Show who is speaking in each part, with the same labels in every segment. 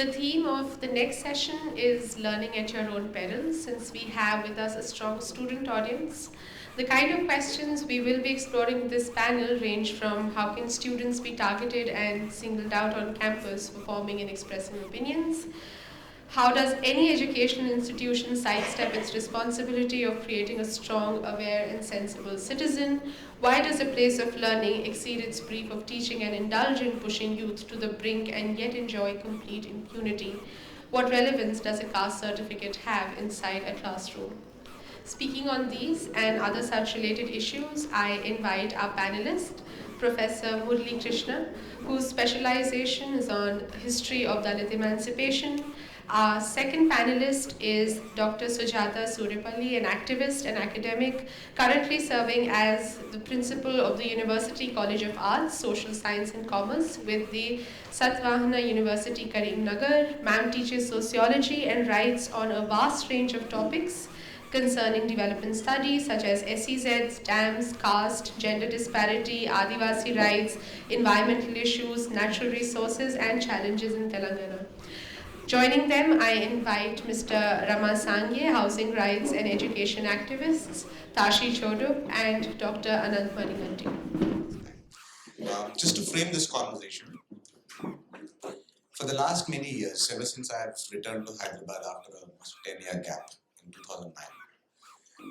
Speaker 1: The theme of the next session is learning at your own peril, since we have with us a strong student audience. The kind of questions we will be exploring in this panel range from how can students be targeted and singled out on campus for forming and expressing opinions, how does any educational institution sidestep its responsibility of creating a strong, aware, and sensible citizen? Why does a place of learning exceed its brief of teaching and indulge in pushing youth to the brink and yet enjoy complete impunity? What relevance does a caste certificate have inside a classroom? Speaking on these and other such related issues, I invite our panelist, Professor Murli Krishna, whose specialization is on history of Dalit emancipation. Our second panelist is Dr. Sujata Suripalli, an activist and academic currently serving as the principal of the University College of Arts, Social Science and Commerce with the Satvahana University Karimnagar. Ma'am teaches sociology and writes on a vast range of topics concerning development studies such as SEZs, dams, caste, gender disparity, Adivasi rights, environmental issues, natural resources, and challenges in Telangana. Joining them, I invite Mr. Rama Sangye, housing rights and education activists, Tashi Chodup, and Dr. Anant Maniganti.
Speaker 2: Just to frame this conversation, for the last many years, ever since I have returned to Hyderabad after a 10-year gap in 2009,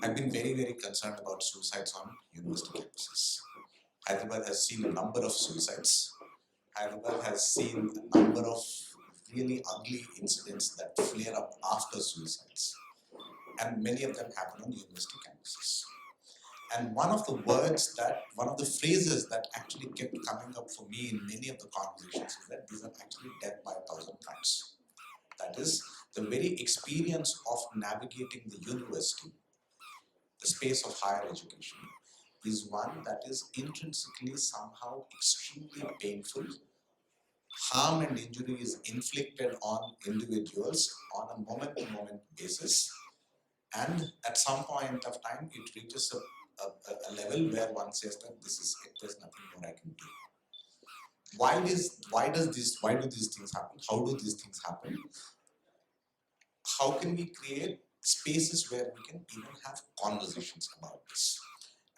Speaker 2: I've been very, very concerned about suicides on university campuses. Hyderabad has seen a number of suicides. Hyderabad has seen a number of really ugly incidents that flare up after suicides. And many of them happen on university campuses. And one of the phrases that actually kept coming up for me in many of the conversations is that these are actually death by 1,000 cuts. That is, the very experience of navigating the university, the space of higher education, is one that is intrinsically somehow extremely painful. Harm and injury is inflicted on individuals on a moment-to-moment basis, and at some point of time it reaches a level where one says that this is it, there's nothing more I can do. Why do these things happen? How do these things happen? How can we create spaces where we can even have conversations about this?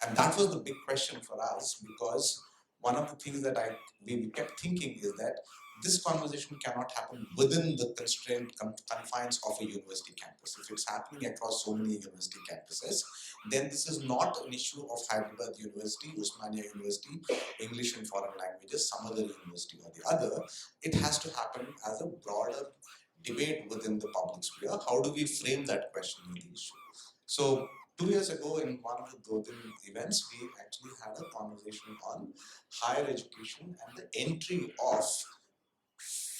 Speaker 2: And that was the big question for us, because one of the things that we kept thinking is that this conversation cannot happen within the constrained confines of a university campus. If it's happening across so many university campuses, then this is not an issue of Hyderabad University, Usmania University, English and foreign languages, some other university or the other. It has to happen as a broader debate within the public sphere. How do we frame that question in the issue? So 2 years ago, in one of the Dodin events, we actually had a conversation on higher education and the entry of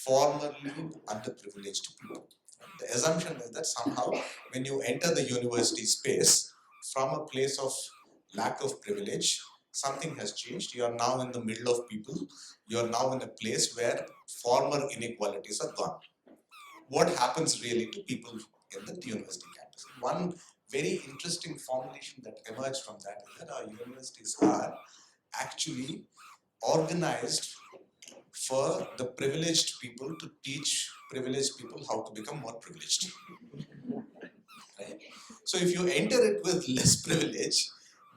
Speaker 2: formerly underprivileged people. The assumption is that somehow when you enter the university space from a place of lack of privilege, something has changed. You are now in the middle of people. You are now in a place where former inequalities are gone. What happens really to people in the university campus? One very interesting formulation that emerged from that is that our universities are actually organized for the privileged people to teach privileged people how to become more privileged. Right? So if you enter it with less privilege,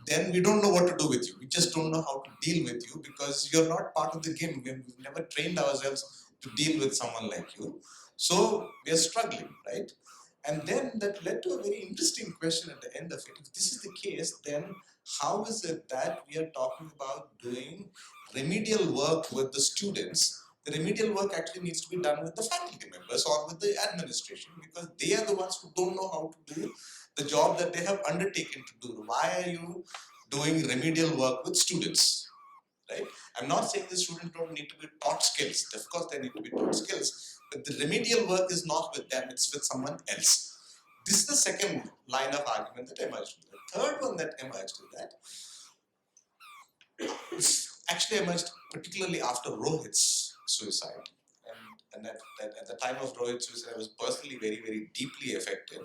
Speaker 2: then we don't know what to do with you. We just don't know how to deal with you because you're not part of the game. We've never trained ourselves to deal with someone like you. So we are struggling, right? And then that led to a very interesting question at the end of it. If this is the case, then how is it that we are talking about doing remedial work with the students? The remedial work actually needs to be done with the faculty members or with the administration, because they are the ones who don't know how to do the job that they have undertaken to do. Why are you doing remedial work with students? Right? I'm not saying the students don't need to be taught skills. Of course, they need to be taught skills, but the remedial work is not with them, it's with someone else. This is the second line of argument that emerged. The third one that emerged is that it's actually emerged particularly after Rohit's suicide. And at the time of Rohit's suicide, I was personally very, very deeply affected,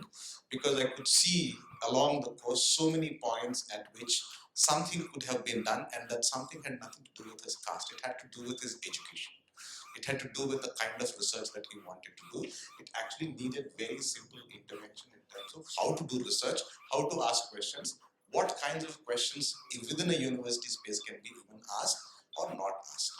Speaker 2: because I could see along the course so many points at which something could have been done, and that something had nothing to do with his caste. It had to do with his education. It had to do with the kind of research that he wanted to do. It actually needed very simple intervention in terms of how to do research, how to ask questions, what kinds of questions within a university space can be even asked or not asked.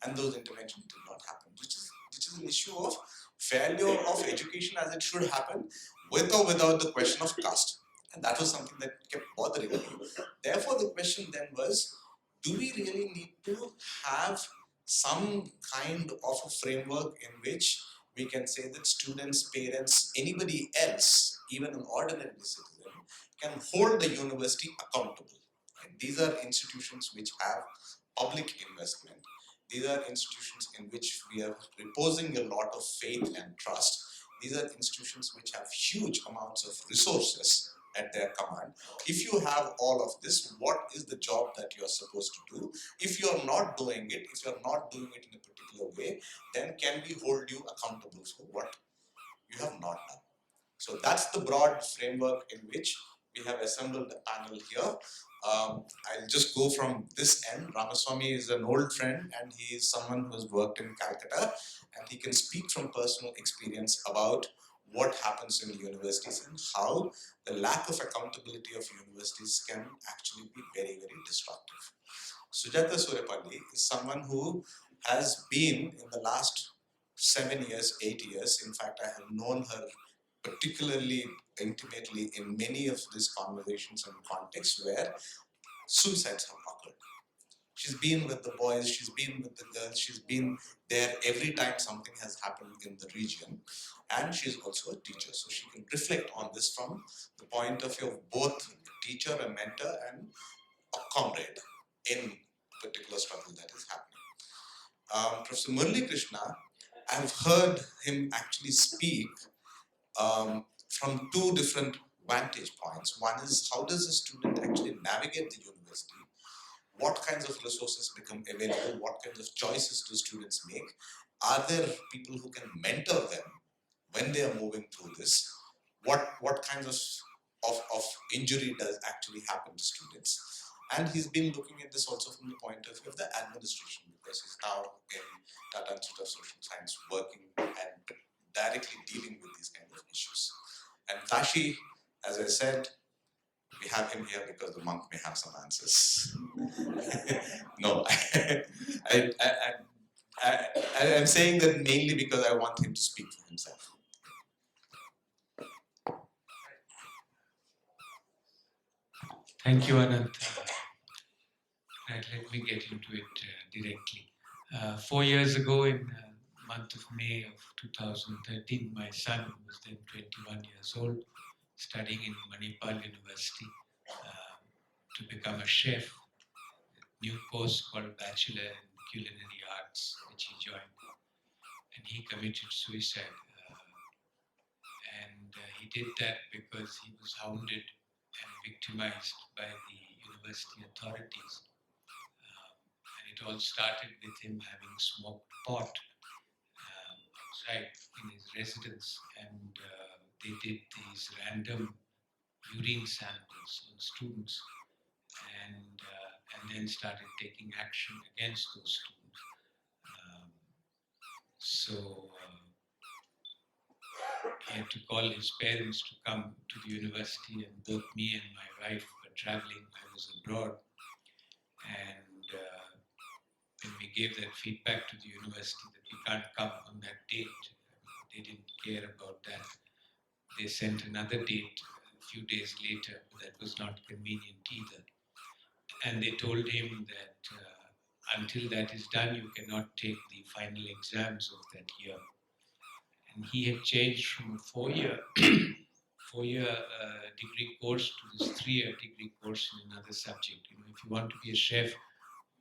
Speaker 2: And those interventions did not happen, which is an issue of failure of education as it should happen, with or without the question of caste. And that was something that kept bothering me. Therefore, the question then was, do we really need to have some kind of a framework in which we can say that students, parents, anybody else, even an ordinary citizen, can hold the university accountable? Right? These are institutions which have public investment. These are institutions in which we are reposing a lot of faith and trust. These are institutions which have huge amounts of resources at their command. If you have all of this, what is the job that you are supposed to do? If you are not doing it, if you are not doing it in a particular way, then can we hold you accountable for what you have not done? So that's the broad framework in which we have assembled a panel here. I'll just go from this end. Ramaswamy is an old friend and he is someone who has worked in Calcutta, and he can speak from personal experience about what happens in universities and how the lack of accountability of universities can actually be very, very destructive. Sujata Surepalli is someone who has been in the last 7 years, 8 years. In fact, I have known her particularly intimately in many of these conversations and contexts where suicides have occurred. She's been with the boys, she's been with the girls, she's been there every time something has happened in the region, and she's also a teacher, so she can reflect on this from the point of view of both a teacher, a mentor, and a comrade in a particular struggle that is happening. Professor Murali Krishna, I've heard him actually speak from two different vantage points. One is, how does a student actually navigate the university? What kinds of resources become available? What kinds of choices do students make? Are there people who can mentor them when they are moving through this? What kinds of injury does actually happen to students? And he's been looking at this also from the point of view of the administration, because he's now in Tata Institute of Social Science working and directly dealing with these kind of issues. And Tashi, as I said, we have him here because the monk may have some answers. No, I'm saying that mainly because I want him to speak for himself.
Speaker 3: Thank you, Anant. Right, let me get into it directly. 4 years ago, in the month of May of 2013, my son, who was then 21 years old, studying in Manipal University to become a chef, a new course called Bachelor in Culinary Arts, which he joined. And he committed suicide. He did that because he was hounded and victimized by the university authorities. And it all started with him having smoked pot outside in his residence, and they did these random urine samples on students, and then started taking action against those students. So he had to call his parents to come to the university, and both me and my wife were traveling. I was abroad, and when we gave that feedback to the university that we can't come on that date, they didn't care about that. They sent another date a few days later, but that was not convenient either. And they told him that until that is done, you cannot take the final exams of that year. And he had changed from a four-year degree course to this 3-year degree course in another subject. You know, if you want to be a chef,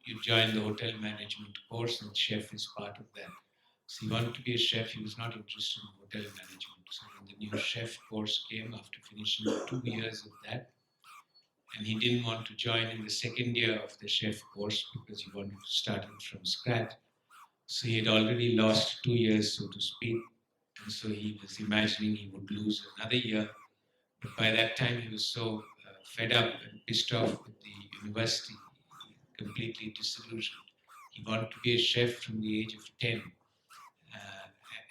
Speaker 3: you join the hotel management course, and chef is part of that. So he wanted to be a chef. He was not interested in hotel management. So when the new chef course came after finishing 2 years of that, and he didn't want to join in the second year of the chef course because he wanted to start it from scratch. So he had already lost 2 years, so to speak. And so he was imagining he would lose another year. But by that time, he was so fed up and pissed off with the university, completely disillusioned. He wanted to be a chef from the age of 10.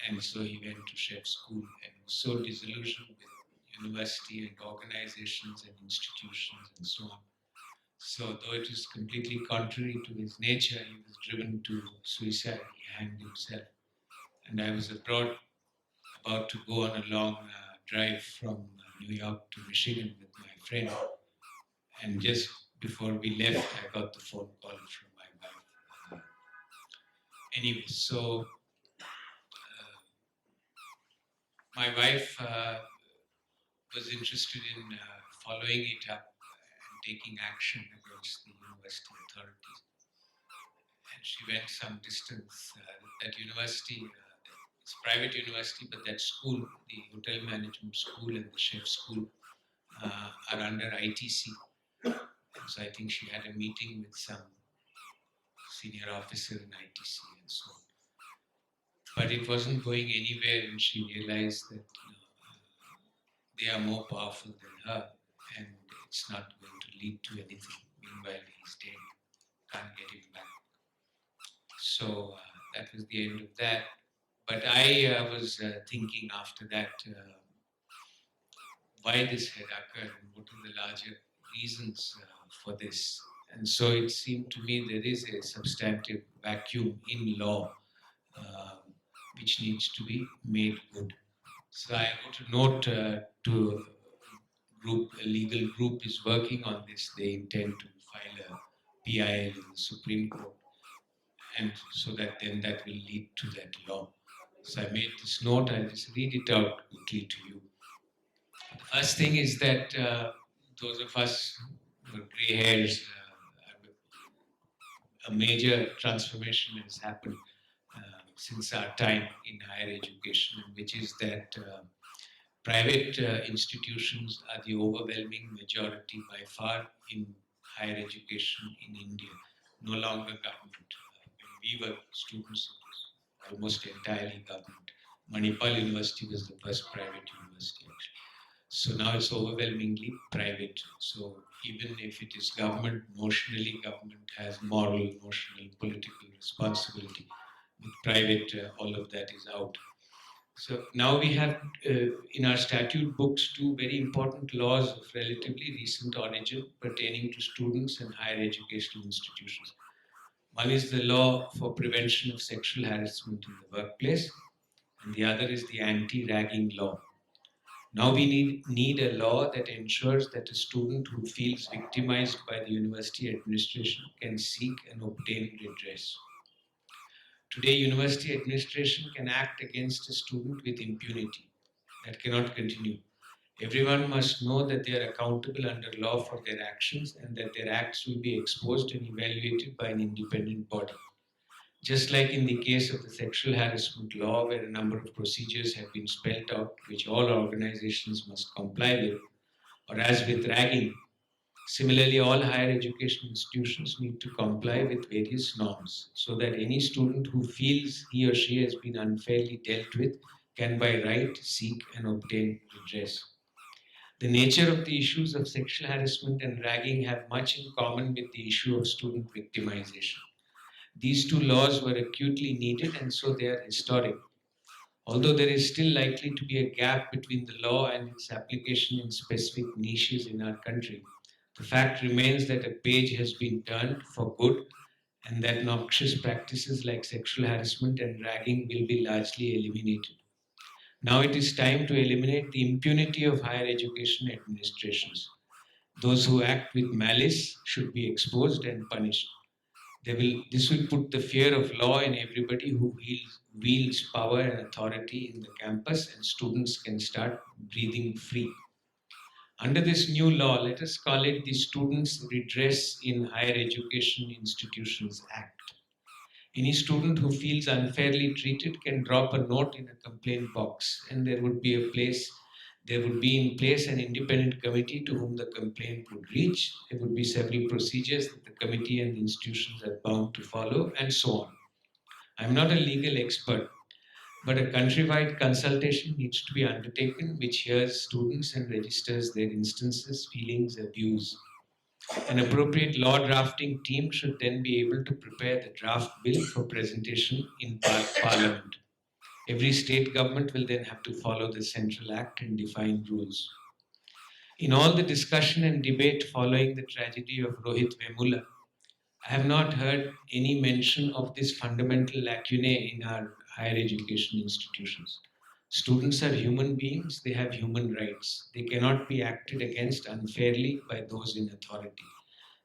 Speaker 3: And so he went to chef school and was so disillusioned with university and organizations and institutions and so on. So, though it was completely contrary to his nature, he was driven to suicide. He hanged himself. And I was abroad about to go on a long drive from New York to Michigan with my friend. And just before we left, I got the phone call from my wife. Anyway, so my wife was interested in following it up and taking action against the university authorities. And she went some distance. That university, it's a private university, but that school, the hotel management school and the chef school, are under ITC. And so I think she had a meeting with some senior officer in ITC and so on. But it wasn't going anywhere, and she realized that they are more powerful than her, and it's not going to lead to anything. Meanwhile, he's dead, can't get him back. So that was the end of that. But I was thinking after that why this had occurred and what are the larger reasons for this. And so it seemed to me there is a substantive vacuum in law which needs to be made good. So I wrote a note to a legal group is working on this. They intend to file a PIL in the Supreme Court, and so that then that will lead to that law. So I made this note. I'll just read it out quickly to you. The first thing is that those of us who are gray hairs, a major transformation has happened since our time in higher education, which is that private institutions are the overwhelming majority by far in higher education in India, no longer government. When we were students, it was almost entirely government. Manipal University was the first private university, actually. So now it's overwhelmingly private. So even if it is government, notionally government has moral, notional, political responsibility. With private, all of that is out. So now we have in our statute books two very important laws of relatively recent origin pertaining to students and higher educational institutions. One is the law for prevention of sexual harassment in the workplace, and the other is the anti-ragging law. Now we need a law that ensures that a student who feels victimized by the university administration can seek and obtain redress. Today, university administration can act against a student with impunity. That cannot continue. Everyone must know that they are accountable under law for their actions and that their acts will be exposed and evaluated by an independent body. Just like in the case of the sexual harassment law, where a number of procedures have been spelled out which all organizations must comply with, or as with ragging, similarly, all higher education institutions need to comply with various norms so that any student who feels he or she has been unfairly dealt with can by right seek and obtain redress. The nature of the issues of sexual harassment and ragging have much in common with the issue of student victimization. These two laws were acutely needed and so they are historic. Although there is still likely to be a gap between the law and its application in specific niches in our country, the fact remains that a page has been turned for good and that noxious practices like sexual harassment and ragging will be largely eliminated. Now it is time to eliminate the impunity of higher education administrations. Those who act with malice should be exposed and punished. This will put the fear of law in everybody who wields power and authority in the campus, and students can start breathing free. Under this new law, let us call it the Students' Redress in Higher Education Institutions Act. Any student who feels unfairly treated can drop a note in a complaint box, and there would be in place an independent committee to whom the complaint would reach. There would be several procedures that the committee and the institutions are bound to follow, and so on. I'm not a legal expert, but a countrywide consultation needs to be undertaken which hears students and registers their instances, feelings, views. An appropriate law drafting team should then be able to prepare the draft bill for presentation in Parliament. Every state government will then have to follow the Central Act and define rules. In all the discussion and debate following the tragedy of Rohit Vemula, I have not heard any mention of this fundamental lacunae in our higher education institutions. Students are human beings, they have human rights. They cannot be acted against unfairly by those in authority.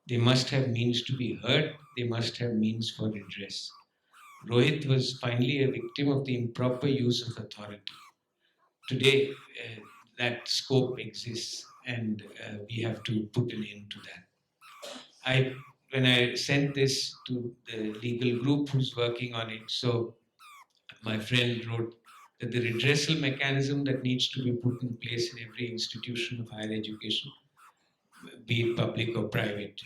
Speaker 3: They must have means to be heard, they must have means for redress. Rohit was finally a victim of the improper use of authority. Today, that scope exists, and we have to put an end to that. When I sent this to the legal group who's working on it, so my friend wrote that the redressal mechanism that needs to be put in place in every institution of higher education, be it public or private,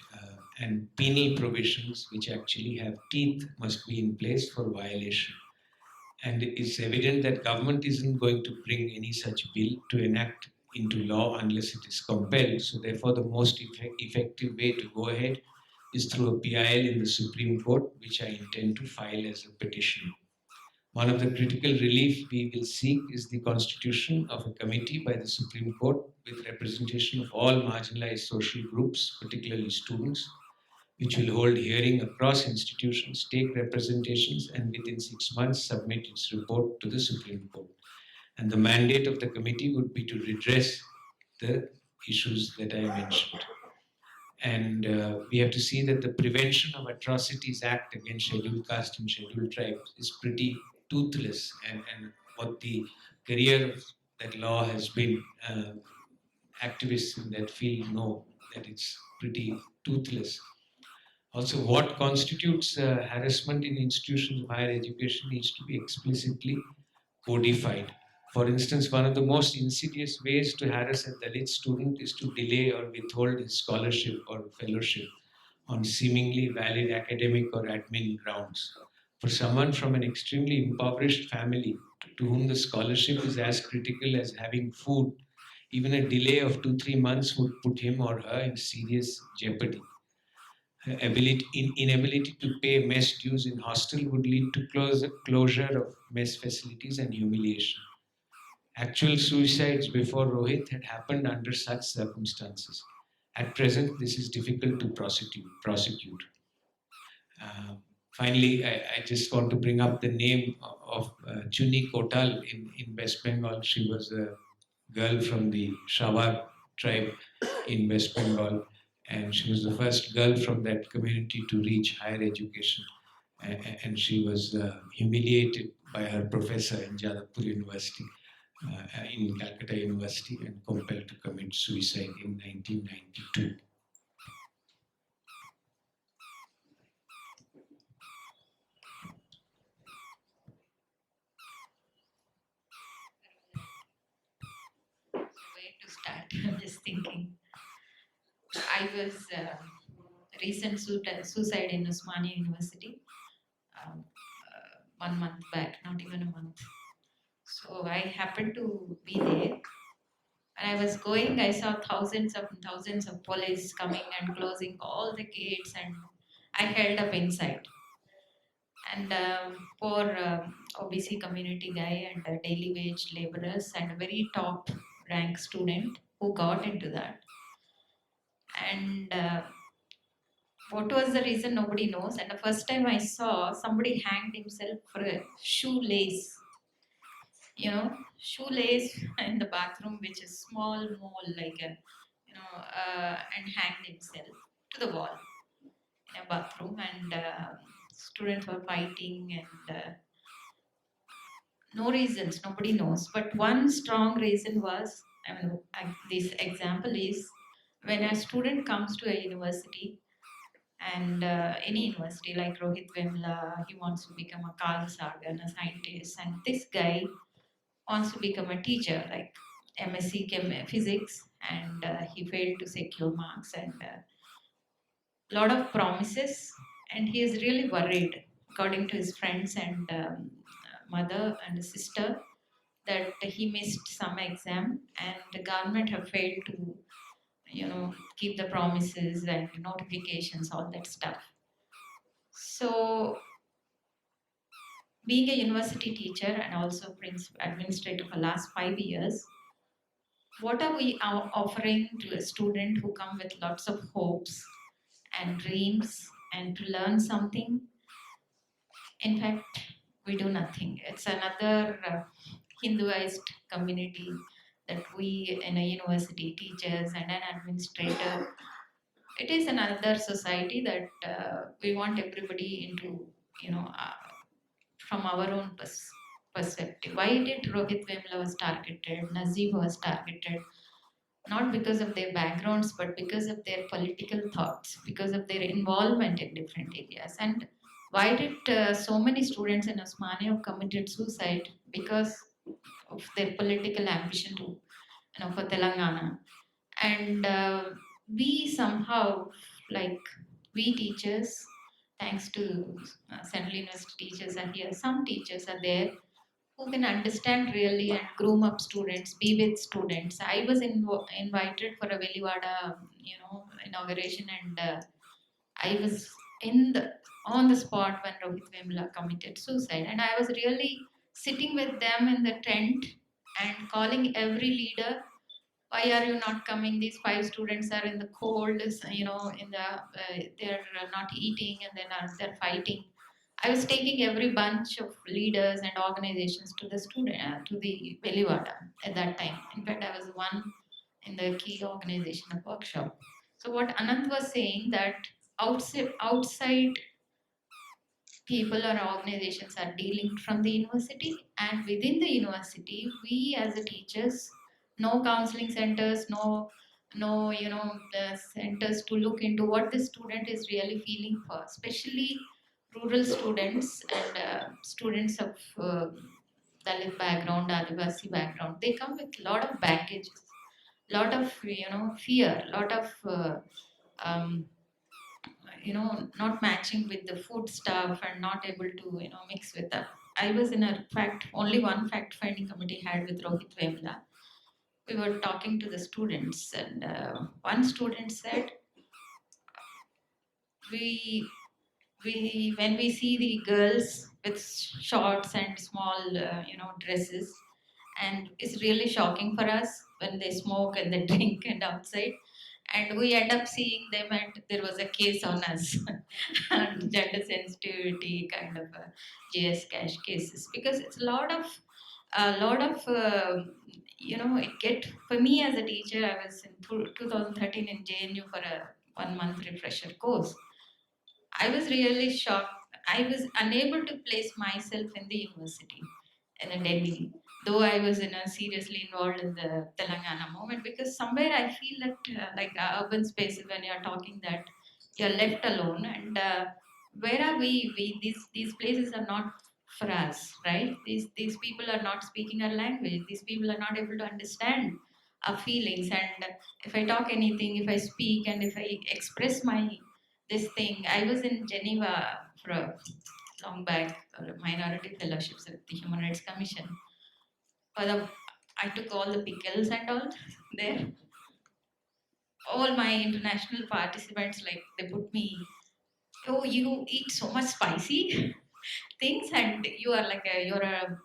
Speaker 3: and penal provisions which actually have teeth must be in place for violation. And it's evident that government isn't going to bring any such bill to enact into law unless it is compelled. So therefore, the most effective way to go ahead is through a PIL in the Supreme Court, which I intend to file as a petition. One of the critical relief we will seek is the constitution of a committee by the Supreme Court with representation of all marginalized social groups, particularly students, which will hold hearing across institutions, take representations, and within 6 months submit its report to the Supreme Court. And the mandate of the committee would be to redress the issues that I mentioned. And we have to see that the Prevention of Atrocities Act against scheduled caste and scheduled tribes is pretty toothless. And what the career of that law has been, activists in that field know that it's pretty toothless. Also, what constitutes harassment in institutions of higher education needs to be explicitly codified. For instance, one of the most insidious ways to harass a Dalit student is to delay or withhold his scholarship or fellowship on seemingly valid academic or admin grounds. For someone from an extremely impoverished family to whom the scholarship is as critical as having food, even a delay of 2-3 months would put him or her in serious jeopardy. Inability to pay mess dues in hostel would lead to closure of mess facilities and humiliation. Actual suicides before Rohit had happened under such circumstances. At present, this is difficult to prosecute. Finally, I just want to bring up the name of Chuni Kotal in West Bengal. She was a girl from the Shawar tribe in West Bengal, and she was the first girl from that community to reach higher education. And she was humiliated by her professor in Jadavpur University, in Calcutta University, and compelled to commit suicide in 1992.
Speaker 4: Where to start? I'm just thinking. I was recent suicide in Usmania University 1 month back, not even a month. So I happened to be there. When I was going, I saw thousands of police coming and closing all the gates, and I held up inside. And poor OBC community guy and daily wage laborers and a very top rank student who got into that. And what was the reason, nobody knows. And the first time I saw somebody hanged himself for a shoelace, shoelace in the bathroom, which is small mole like a, and hanged himself to the wall in a bathroom. And students were fighting, and no reasons, nobody knows. But one strong reason was, this example is when a student comes to a university, and any university like Rohit Vemla, he wants to become a Carl Sagan, a scientist, and this guy wants to become a teacher, like MSc Physics, and he failed to secure marks, and a lot of promises, and he is really worried, according to his friends and mother and sister, that he missed some exam, and the government have failed to keep the promises and notifications, all that stuff. So being a university teacher and also administrator for last 5 years, what are we offering to a student who come with lots of hopes and dreams and to learn something? In fact, we do nothing. It's another Hinduized community that we in a university teachers and an administrator. It is another society that we want everybody into, from our own perspective. Why did Rohit Vemla was targeted, Nazib was targeted? Not because of their backgrounds, but because of their political thoughts, because of their involvement in different areas. And why did so many students in Osmania committed suicide? Because of their political ambition to, for Telangana. And we somehow, like we teachers, thanks to Central University teachers are here, some teachers are there who can understand really and groom up students, be with students. I was invited for a Velivada, inauguration, and I was in the on the spot when Rohit Vemla committed suicide, and I was really sitting with them in the tent and calling every leader, why are you not coming? These five students are in the cold, in the they're not eating, and then they're fighting. I was taking every bunch of leaders and organizations to the to the Velivada at that time. In fact, I was one in the key organization of workshop. So what Anant was saying, that outside people or organizations are dealing from the university, and within the university we as a teachers, no counseling centers, no the centers to look into what the student is really feeling for, especially rural students and students of Dalit background, Adivasi background. They come with a lot of baggages, lot of fear, lot of um, not matching with the food stuff and not able to mix with that. I was in a fact only one fact finding committee had with Rohit Vemla. We were talking to the students, and one student said, we we when we see the girls with shorts and small dresses, and it's really shocking for us when they smoke and they drink and outside, and we end up seeing them, and there was a case on us on gender sensitivity kind of GS cash cases, because it's a lot of it get for me as a teacher. I was in 2013 in JNU for a 1 month refresher course. I was really shocked. I was unable to place myself in the university in Delhi, though I was seriously involved in the Telangana movement, because somewhere I feel that like urban spaces, when you're talking that you're left alone, and where are we? These places are not for us, right? These people are not speaking our language. These people are not able to understand our feelings. And if I talk anything, if I speak, and if I express my this thing, I was in Geneva for a long back, minority fellowships at the Human Rights Commission. For the, I took all the pickles and all there. All my international participants, like they put me, oh, you eat so much spicy things, and you are like you're a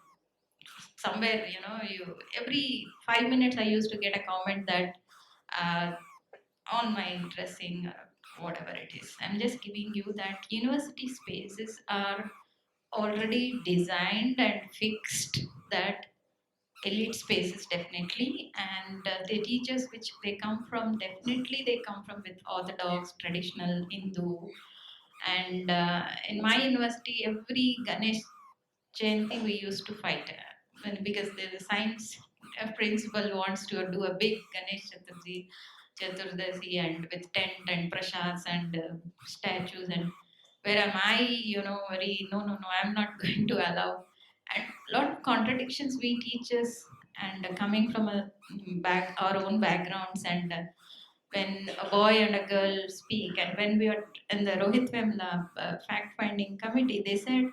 Speaker 4: somewhere, you every 5 minutes I used to get a comment that uh, on my dressing, whatever it is. I'm just giving you that university spaces are already designed and fixed, that elite spaces definitely, and the teachers which they come from, definitely they come from with orthodox traditional Hindu. And in my university, every Ganesh Jayanti we used to fight, because the science principal wants to do a big Ganesh Chaturdasi, and with tent and prashads and statues, and where am I, very, no, no, no, I'm not going to allow. And lot of contradictions we teachers, and coming from a our own backgrounds, and when a boy and a girl speak, and when we are in the Rohit Vemla fact finding committee, they said,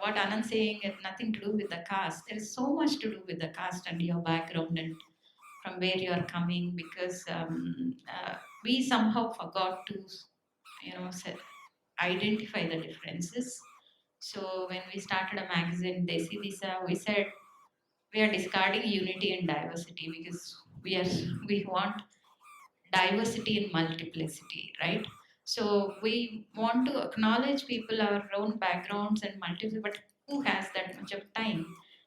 Speaker 4: what Anand saying has nothing to do with the caste. There is so much to do with the caste and your background and from where you are coming, because we somehow forgot to, identify the differences. So when we started a magazine, Desi Disa, we said we are discarding unity and diversity because we want diversity in multiplicity, right? So we want to acknowledge people, our own backgrounds and multiplicity, but who has that much of time?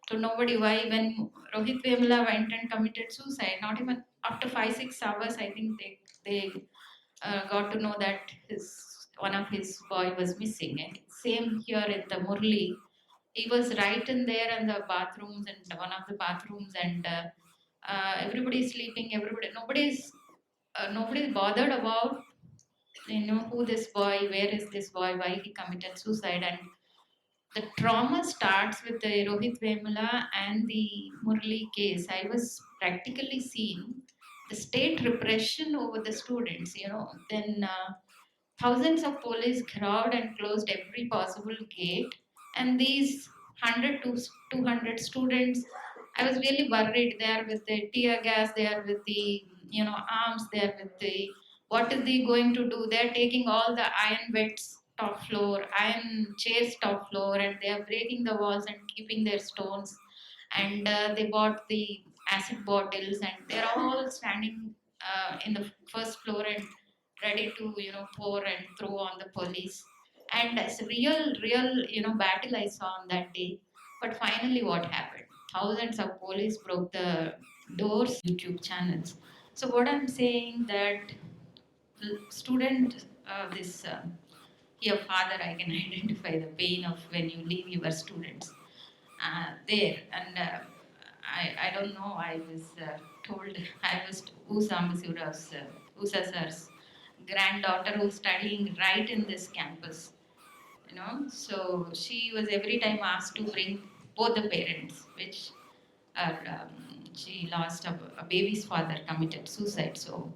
Speaker 4: So nobody. Why when Rohit Vemula went and committed suicide, not even after 5 6 hours, I think they got to know that his one of his boy was missing. And same here in the Murli, he was right in there in the bathrooms and one of the bathrooms and. Everybody's sleeping. Nobody's bothered about who this boy, where is this boy, why he committed suicide, and the trauma starts with the Rohit Vemula and the Murli case. I was practically seeing the state repression over the students. Then thousands of police crowd and closed every possible gate, and these 100 to 200 students, I was really worried. They are with the tear gas, they are with the arms, they are with the what is they going to do? They are taking all the iron beds top floor, iron chairs top floor, and they are breaking the walls and keeping their stones. And they bought the acid bottles, and they're all standing in the first floor and ready to pour and throw on the police. And it's a real battle I saw on that day. But finally, what happened? Thousands of police broke the doors, YouTube channels. So what I'm saying that the student, this here father, I can identify the pain of when you leave your students there. And I don't know. I was told I was Usa Ambassador's, Usa sir's granddaughter who's studying right in this campus. So she was every time asked to bring both the parents, which are she lost a baby's father committed suicide. So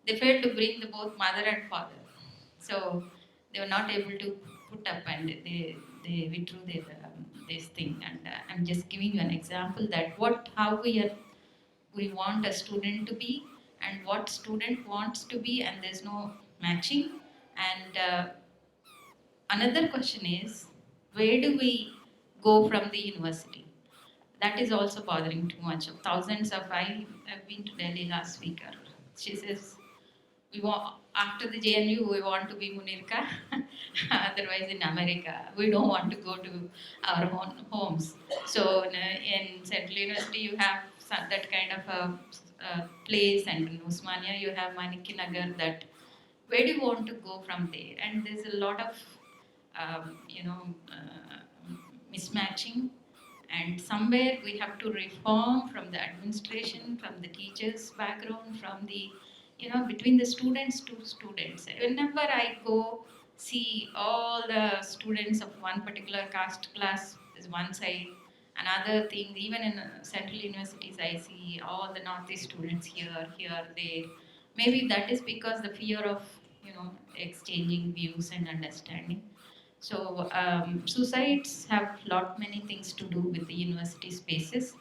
Speaker 4: they failed to bring the both mother and father. So they were not able to put up, and they withdrew their this thing. And I'm just giving you an example that what how we want a student to be and what student wants to be, and there's no matching. And another question is, where do we go from the university? That is also bothering too much. Thousands of I have been to Delhi last week. She says we want after the JNU we want to be Munirka. Otherwise in America we don't want to go to our own homes. So in Central University you have that kind of a place, and in Usmania you have Manikinagar. That where do you want to go from there? And there's a lot of mismatching, and somewhere we have to reform from the administration, from the teachers background, from the between the students to students. Whenever I go see all the students of one particular caste class is one side, another thing, even in central universities I see all the northeast students here there. Maybe that is because the fear of exchanging views and understanding. So suicides have lot many things to do with the university spaces,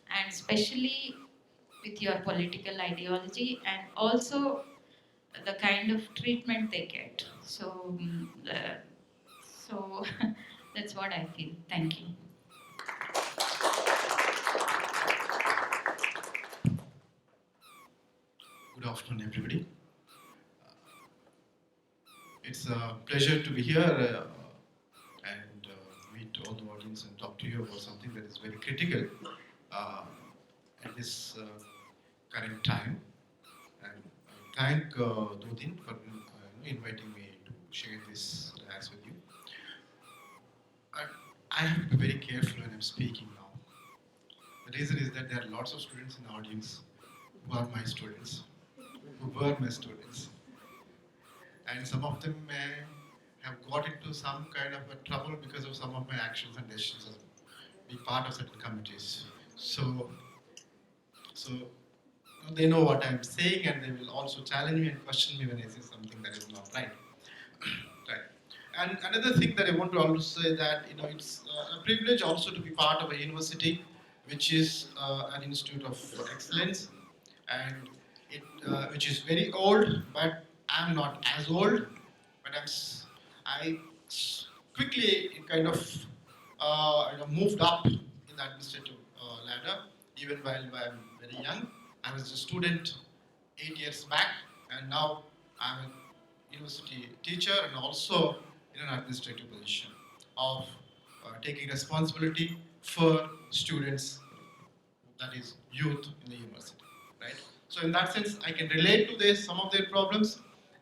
Speaker 4: and especially with your political ideology, and also the kind of treatment they get. So that's what I feel. Thank you.
Speaker 5: Good afternoon, everybody. It's a pleasure to be here and meet all the audience and talk to you about something that is very critical at this current time. And I thank Dodin for inviting me to share this dance with you. I, I have to be very careful when I'm speaking now. The reason is that there are lots of students in the audience who are my students, who were my students. And some of them may have got into some kind of a trouble because of some of my actions and decisions as being part of certain committees. So they know what I'm saying, and they will also challenge me and question me when I say something that is not right. Right. And another thing that I want to also say that it's a privilege also to be part of a university, which is an institute of excellence, and which is very old, but I'm not as old, but I quickly kind of moved up in the administrative ladder, even while I'm very young. I was a student 8 years back, and now I'm a university teacher and also in an administrative position of taking responsibility for students, that is youth in the university, right? So in that sense, I can relate to some of their problems,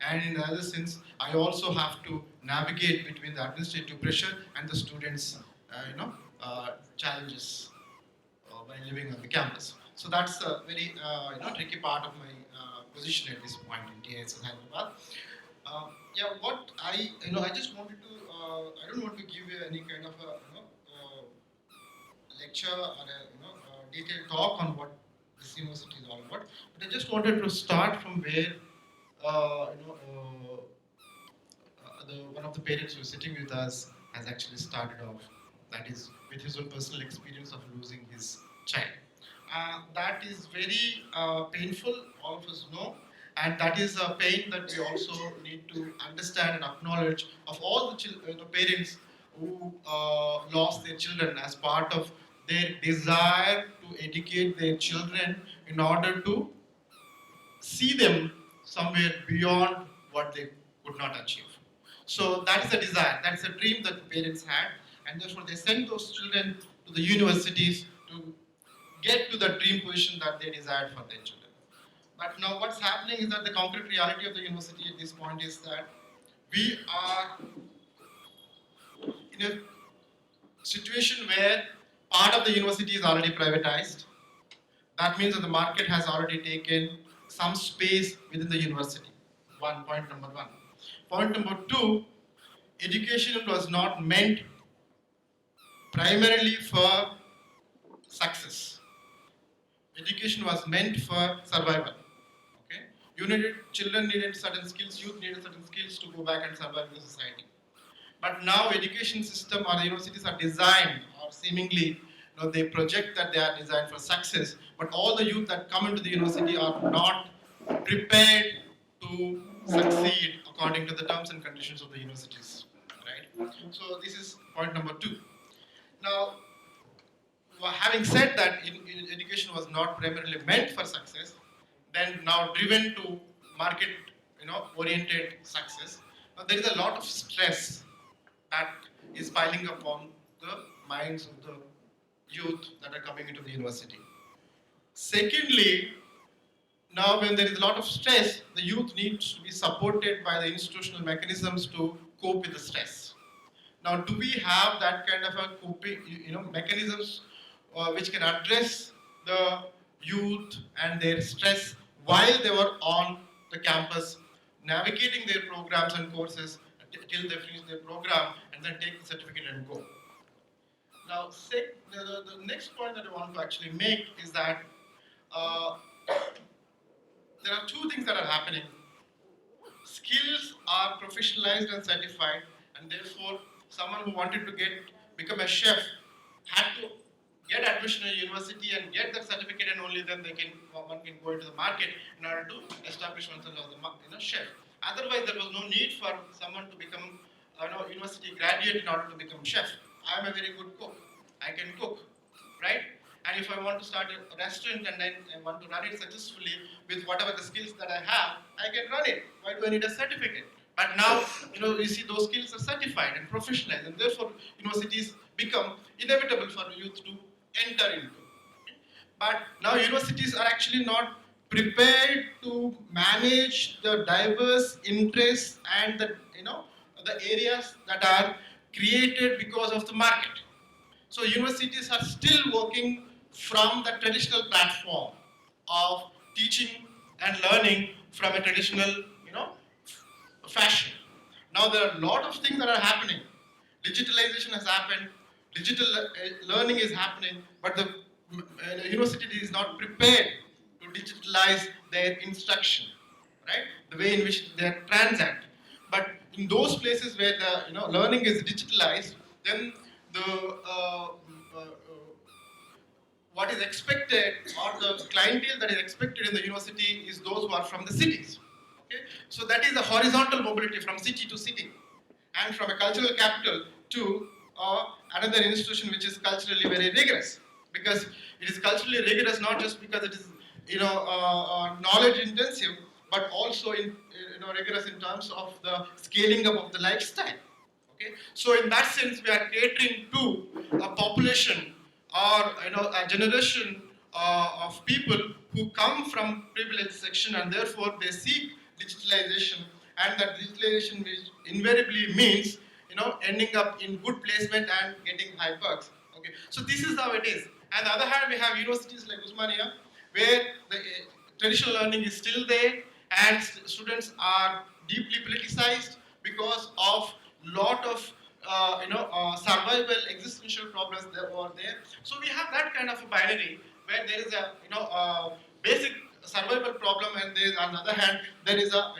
Speaker 5: and in the other sense, I also have to navigate between the administrative pressure and the students, challenges by living on the campus. So that's a very tricky part of my position at this point in TIS Hyderabad. What I just wanted to, I don't want to give you any kind of a lecture or a detailed talk on what this university is all about, but I just wanted to start from where uh, you know uh, one of the parents who is sitting with us has actually started off. That is with his own personal experience of losing his child. That is very painful, all of us know, and that is a pain that we also need to understand and acknowledge of all the parents who lost their children as part of their desire to educate their children in order to see them somewhere beyond what they could not achieve. So that is a desire, that's a dream that the parents had, and therefore they sent those children to the universities to get to the dream position that they desired for their children. But now what's happening is that the concrete reality of the university at this point is that we are in a situation where part of the university is already privatized. That means that the market has already taken some space within the university. Point number one. Point number two, education was not meant primarily for success. Education was meant for survival. Okay? Children needed certain skills, youth needed certain skills to go back and survive in the society. But now education system or the universities are designed, or seemingly they project that they are designed for success, but all the youth that come into the university are not prepared to succeed according to the terms and conditions of the universities, right? So this is point number two. Now, having said that education was not primarily meant for success, then now driven to market oriented success, now there is a lot of stress that is piling up on the minds of the youth that are coming into the university. Secondly, now when there is a lot of stress, the youth needs to be supported by the institutional mechanisms to cope with the stress. Now, do we have that kind of a coping, mechanisms which can address the youth and their stress while they were on the campus, navigating their programs and courses till they finish their program and then take the certificate and go. Now, the next point that I want to actually make is that there are two things that are happening. Skills are professionalized and certified, and therefore, someone who wanted to become a chef had to get admission in a university and get that certificate, and only then one can go into the market in order to establish oneself as a chef. Otherwise, there was no need for someone to become university graduate in order to become chef. I am a very good cook. I can cook, right? And if I want to start a restaurant and then I want to run it successfully with whatever the skills that I have, I can run it. Why do I need a certificate? But now, you see those skills are certified and professionalized, and therefore universities become inevitable for youth to enter into. But now universities are actually not prepared to manage the diverse interests and the areas that are created because of the market. So universities are still working from the traditional platform of teaching and learning from a traditional, fashion. Now there are a lot of things that are happening. Digitalization has happened, digital learning is happening, but the university is not prepared to digitalize their instruction, right? The way in which they transact. But in those places where the learning is digitalized, then the what is expected, or the clientele that is expected in the university, is those who are from the cities. Okay? So that is a horizontal mobility from city to city. And from a cultural capital, to another institution which is culturally very rigorous, because it is culturally rigorous not just because it is knowledge intensive, but also rigorous in terms of the scaling up of the lifestyle. Okay, so in that sense, we are catering to a population or a generation of people who come from privileged section, and therefore they seek digitalization, and that digitalization which invariably means ending up in good placement and getting high perks. Okay, so this is how it is. And on the other hand, we have universities like Usmania, where the traditional learning is still there, and students are deeply politicized because of lot of survival existential problems that were there. So we have that kind of a binary where there is a basic survival problem, and there is, on the other hand, there is a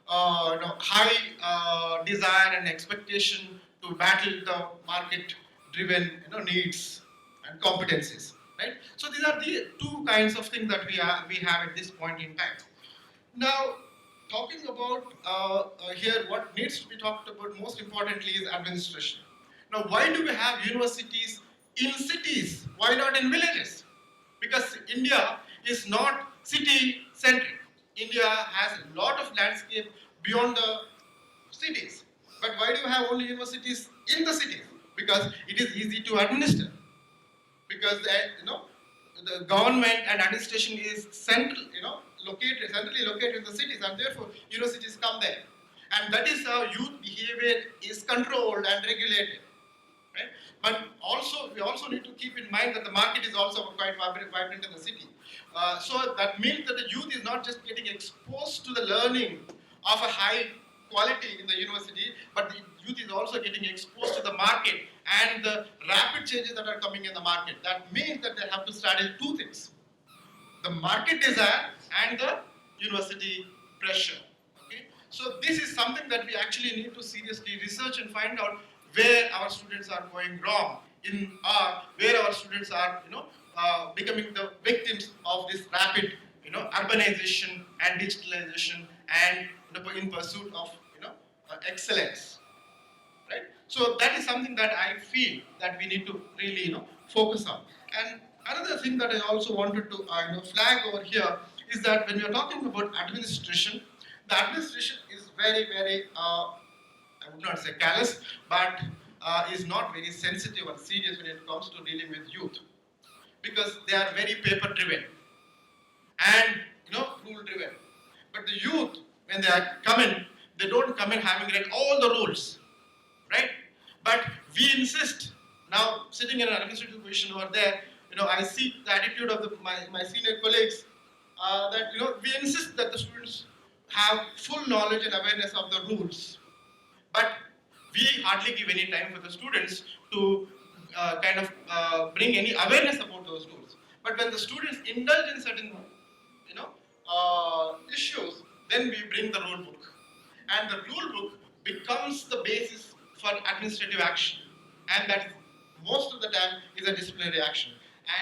Speaker 5: high desire and expectation to battle the market driven needs and competencies, right? So these are the two kinds of things that we have at this point in time. Now, talking about here, what needs to be talked about most importantly is administration. Now, why do we have universities in cities? Why not in villages? Because India is not city centric. India has a lot of landscape beyond the cities. But why do you have only universities in the cities? Because it is easy to administer. Because the government and administration is centrally located in the cities, and therefore universities come there. And that is how youth behavior is controlled and regulated. Right? But also, we also need to keep in mind that the market is also quite vibrant in the city. So that means that the youth is not just getting exposed to the learning of a high quality in the university, but the youth is also getting exposed to the market and the rapid changes that are coming in the market. That means that they have to straddle two things: the market desire and the university pressure. Okay? So this is something that we actually need to seriously research and find out where our students are going wrong where our students are becoming the victims of this rapid urbanization and digitalization, and in pursuit of excellence, right? So that is something that I feel that we need to really focus on. And another thing that I also wanted to flag over here is that when we are talking about administration, the administration is very, very I would not say callous, but is not very sensitive and serious when it comes to dealing with youth, because they are very paper driven and rule driven. But the youth, when they are coming, they don't come in having read all the rules, right? But we insist. Now, sitting in an administrative position over there, I see the attitude of my senior colleagues that we insist that the students have full knowledge and awareness of the rules, but we hardly give any time for the students to bring any awareness about those rules. But when the students indulge in certain issues, then we bring the rule book, and the rule book becomes the basis for administrative action, and that most of the time is a disciplinary action.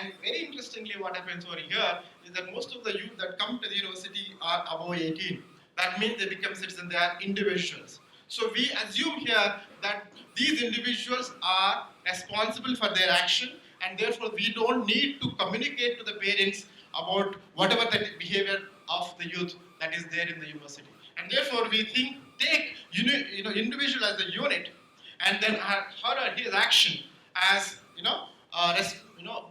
Speaker 5: And very interestingly, what happens over here is that most of the youth that come to the university are above 18. That means they become citizens, they are individuals. So we assume here that these individuals are responsible for their action, and therefore we don't need to communicate to the parents about whatever the behavior of the youth that is there in the university. And therefore we take individual as a unit, and then her or his action as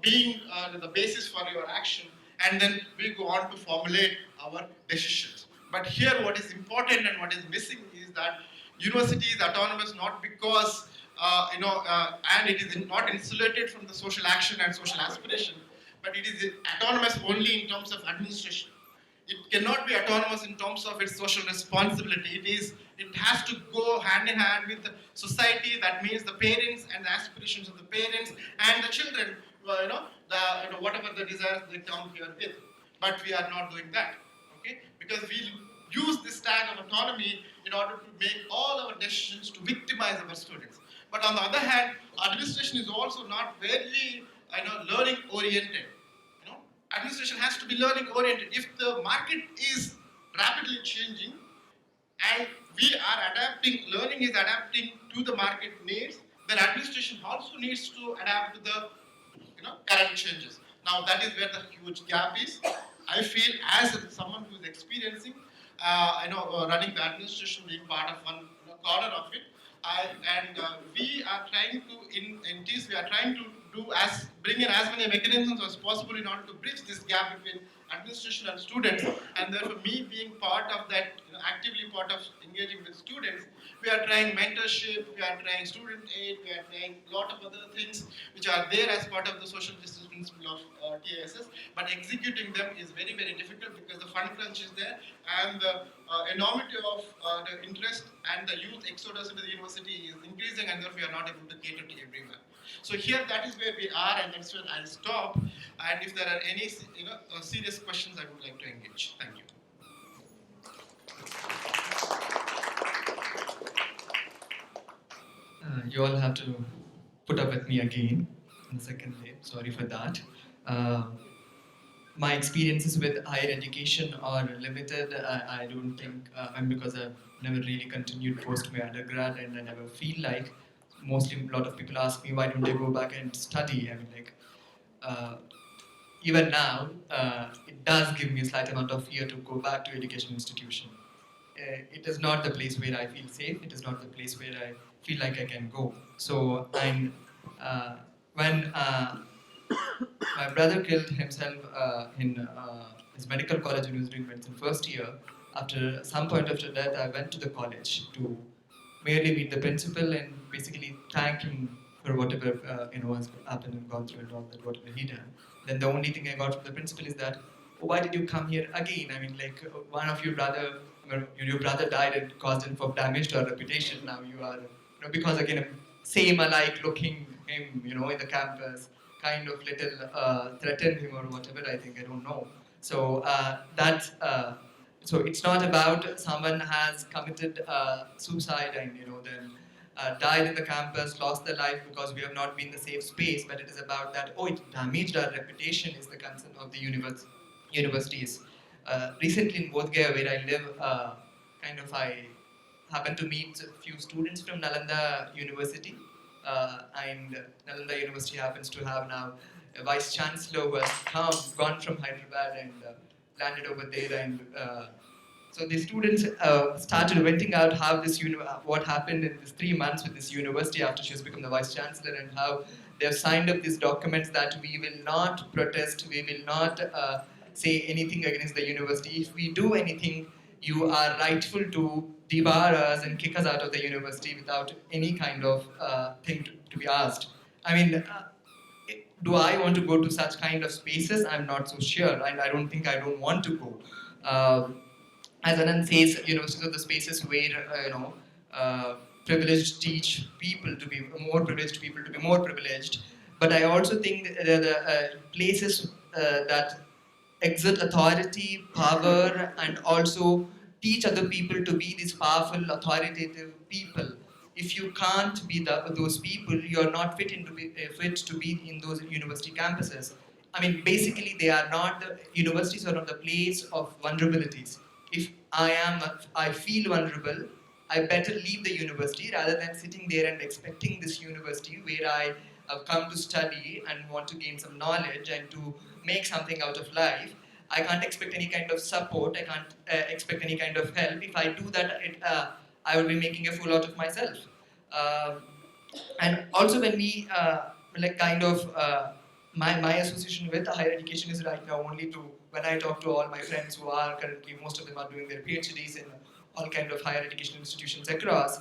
Speaker 5: being the basis for your action, and then we go on to formulate our decisions. But here what is important and what is missing is that university is autonomous not because and it is not insulated from the social action and social aspiration, but it is autonomous only in terms of administration. It cannot be autonomous in terms of its social responsibility. It has to go hand in hand with the society. That means the parents and the aspirations of the parents and the children, whatever the desires they come here with. But we are not doing that, okay? Because we use this tag of autonomy in order to make all our decisions to victimize our students. But on the other hand, administration is also not very learning oriented. Administration has to be learning oriented. If the market is rapidly changing and we are adapting, learning is adapting to the market needs, then administration also needs to adapt to the current changes. Now that is where the huge gap is. I feel as someone who is experiencing, running the administration, being part of one corner of it, we are trying to in TIS, we are trying to bring in as many mechanisms as possible in order to bridge this gap between administration and students. And therefore, me being part of that, actively part of engaging with students, we are trying mentorship, we are trying student aid, we are trying a lot of other things which are there as part of the social justice principle of TISS, but executing them is very, very difficult because the fund crunch is there and the enormity of the interest and the youth exodus into the university is increasing, and therefore we are not able to cater to everyone. So here, that is where we are, and that's where I'll stop. And if there are any serious questions, I would like to engage. Thank you.
Speaker 6: You all have to put up with me again on the second day. Sorry for that. My experiences with higher education are limited. I don't think, and because I've never really continued post my undergrad, and I never feel like. Mostly, a lot of people ask me, why don't I go back and study? I mean, uh, even now, it does give me a slight amount of fear to go back to education institution. It is not the place where I feel safe. It is not the place where I feel like I can go. So, and when my brother killed himself in his medical college when he was doing medicine first year, after some point after death, I went to the college to merely meet the principal and basically thank him for whatever has happened and gone through and all that, whatever he done. Then the only thing I got from the principal is that, oh, why did you come here again? I mean, like one of your brother died and caused enough damage to our reputation. Now you are, because again, same alike looking him, in the campus, kind of little threatened him or whatever. I think I don't know. So that's. So it's not about someone has committed suicide and then died in the campus, lost their life because we have not been the safe space, but it is about that, oh, it damaged our reputation is the concern of the universities. Recently in Bodh Gaya, where I live, I happened to meet a few students from Nalanda University, and Nalanda University happens to have now a vice chancellor who has gone from Hyderabad and landed over there, and so the students started venting out how what happened in these 3 months with this university after she has become the vice chancellor, and how they have signed up these documents that we will not protest, we will not say anything against the university. If we do anything, you are rightful to debar us and kick us out of the university without any kind of thing to be asked. I mean, do I want to go to such kind of spaces? I'm not so sure, and I don't think I don't want to go. As Anand says, universities are the spaces where privileged teach people to be more privileged, people to be more privileged. But I also think that the places that exert authority, power, and also teach other people to be these powerful, authoritative people. If you can't be those people, you're not fit to be in those university campuses. I mean, basically, they are not the universities are not the place of vulnerabilities. If I feel vulnerable, I better leave the university rather than sitting there and expecting this university where I have come to study and want to gain some knowledge and to make something out of life. I can't expect any kind of support. I can't expect any kind of help. If I do that, I will be making a fool out of myself. Um and also when we my association with higher education is right now only to when I talk to all my friends who are currently, most of them are doing their PhDs in all kind of higher education institutions across.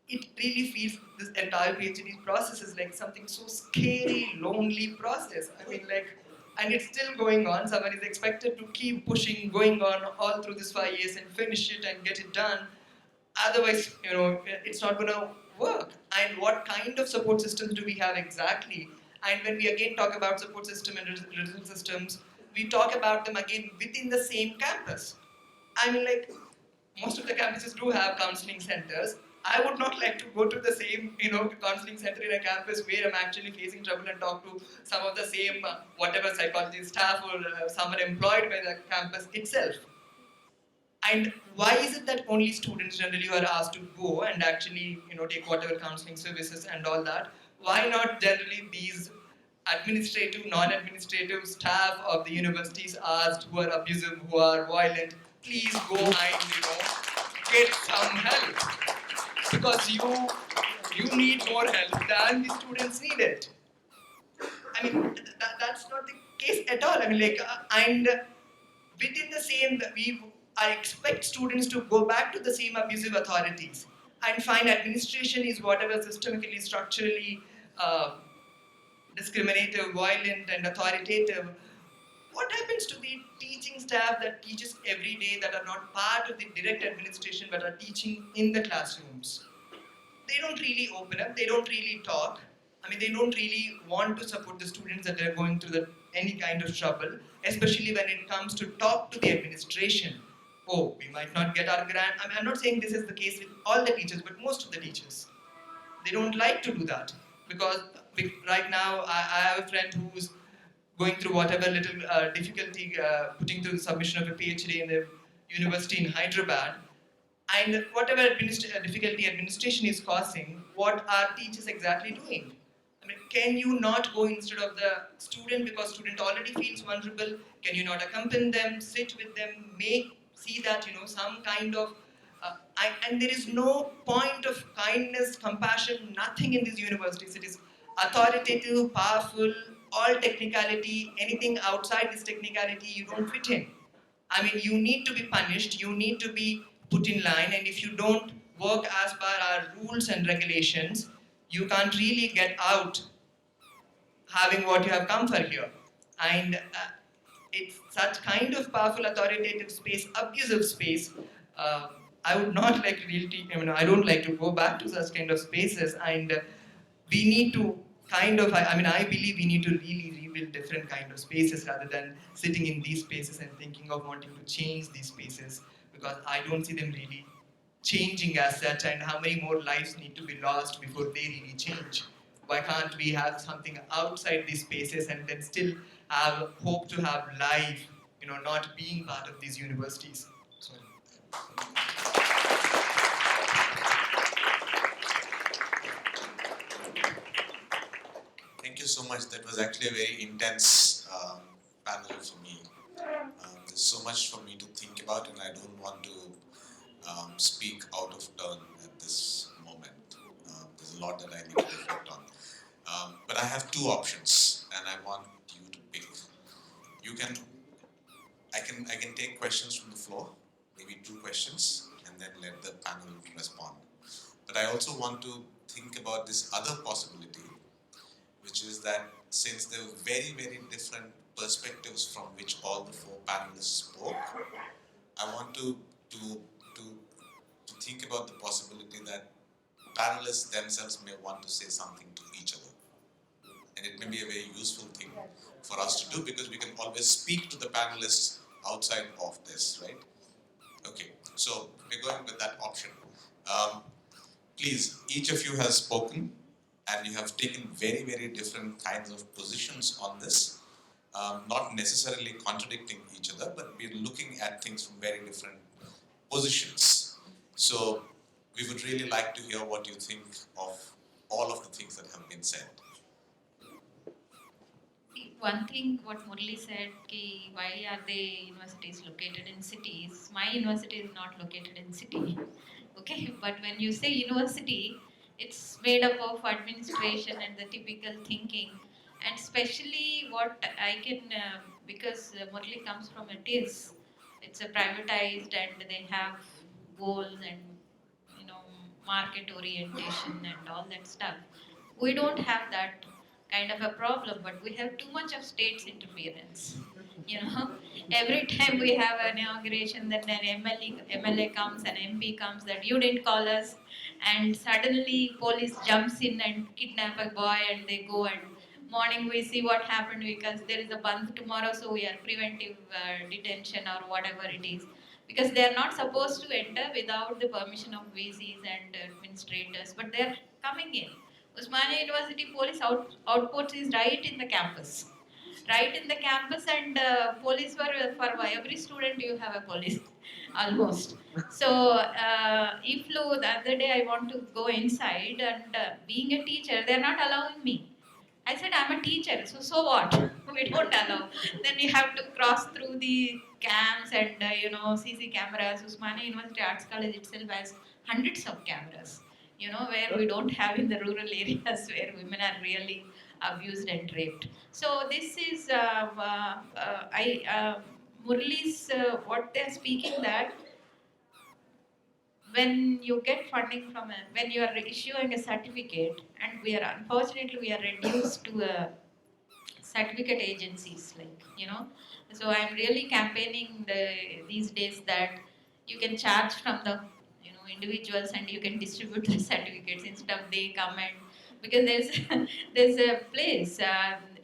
Speaker 6: It really feels this entire PhD process is like something so scary, lonely process. I mean, and it's still going on. Someone is expected to keep pushing, going on all through this 5 years and finish it and get it done. Otherwise, it's not going to work. And what kind of support systems do we have exactly? And when we again talk about support system and resilience systems, we talk about them again within the same campus. I mean, most of the campuses do have counseling centers. I would not like to go to the same, counseling center in a campus where I'm actually facing trouble and talk to some of the same, whatever psychology staff or someone employed by the campus itself. And why is it that only students generally are asked to go and actually, take whatever counseling services and all that? Why not generally these administrative, non-administrative staff of the universities asked who are abusive, who are violent, please go and get some help because you need more help than the students need it. I mean, that's not the case at all. I mean, and within the same, I expect students to go back to the same abusive authorities and find administration is whatever systemically, structurally discriminative, violent, and authoritative. What happens to the teaching staff that teaches every day that are not part of the direct administration but are teaching in the classrooms? They don't really open up, they don't really talk. I mean, they don't really want to support the students that are going through any kind of trouble, especially when it comes to talk to the administration. Oh, we might not get our grant. I mean, I'm not saying this is the case with all the teachers, but most of the teachers. They don't like to do that because right now I have a friend who's going through whatever little difficulty putting through the submission of a PhD in the university in Hyderabad, and whatever difficulty administration is causing, what are teachers exactly doing? I mean, can you not go instead of the student because student already feels vulnerable? Can you not accompany them, sit with them, see that some kind of and there is no point of kindness, compassion, nothing in these universities. It is authoritative, powerful, all technicality. Anything outside this technicality, you don't fit in. I mean, you need to be punished, you need to be put in line, and if you don't work as per our rules and regulations, you can't really get out having what you have come for here. And it's such kind of powerful, authoritative space, abusive space. Uh, I would not like really, I don't like to go back to such kind of spaces, and we need to I believe we need to really rebuild different kind of spaces rather than sitting in these spaces and thinking of wanting to change these spaces, because I don't see them really changing as such, and how many more lives need to be lost before they really change. Why can't we have something outside these spaces and then still have hope to have life, not being part of these universities? So,
Speaker 2: Thank you so much. That was actually a very intense panel for me. There's so much for me to think about, and I don't want to speak out of turn at this moment. There's a lot that I need to reflect on. But I have two options, and I want you to pick. You can, I can take questions from the floor, maybe two questions, and then let the panel respond. But I also want to think about this other possibility, which is that since there were very, very different perspectives from which all the four panelists spoke, I want to think about the possibility that panelists themselves may want to say something to each other. And it may be a very useful thing for us to do because we can always speak to the panelists outside of this, right? Okay, so we're going with that option. Please, each of you has spoken and you have taken very, very different kinds of positions on this, not necessarily contradicting each other, but we're looking at things from very different positions. So we would really like to hear what you think of all of the things that have been said.
Speaker 4: One thing what Murli said, ki why are the universities located in cities? My university is not located in city. Okay, but when you say university, it's made up of administration and the typical thinking, and especially what I can because Murli comes from a TIS, it's a privatized and they have goals and you know market orientation and all that stuff. We don't have that kind of a problem, but we have too much of state's interference. You know, every time we have an inauguration, then an MLA comes, an MP comes that you didn't call us, and suddenly police jumps in and kidnap a boy, and they go and morning we see what happened because there is a bandh tomorrow, so we are preventive detention or whatever it is, because they are not supposed to enter without the permission of VCs and administrators, but they are coming in. Usmania University police outpost is right in the campus. Right in the campus, and police were for every student you have a police. almost. So if the other day I want to go inside, and being a teacher, they're not allowing me. I said, I'm a teacher, so what? We don't allow. Then you have to cross through the cams and CC cameras. Usmania University Arts College itself has hundreds of cameras. Where we don't have in the rural areas where women are really abused and raped. So this is Murali's what they're speaking, that when you get funding when you are issuing a certificate, and we are reduced to a certificate agencies, so I'm really campaigning these days that you can charge from the individuals, and you can distribute the certificates instead of they come. And because there's a place,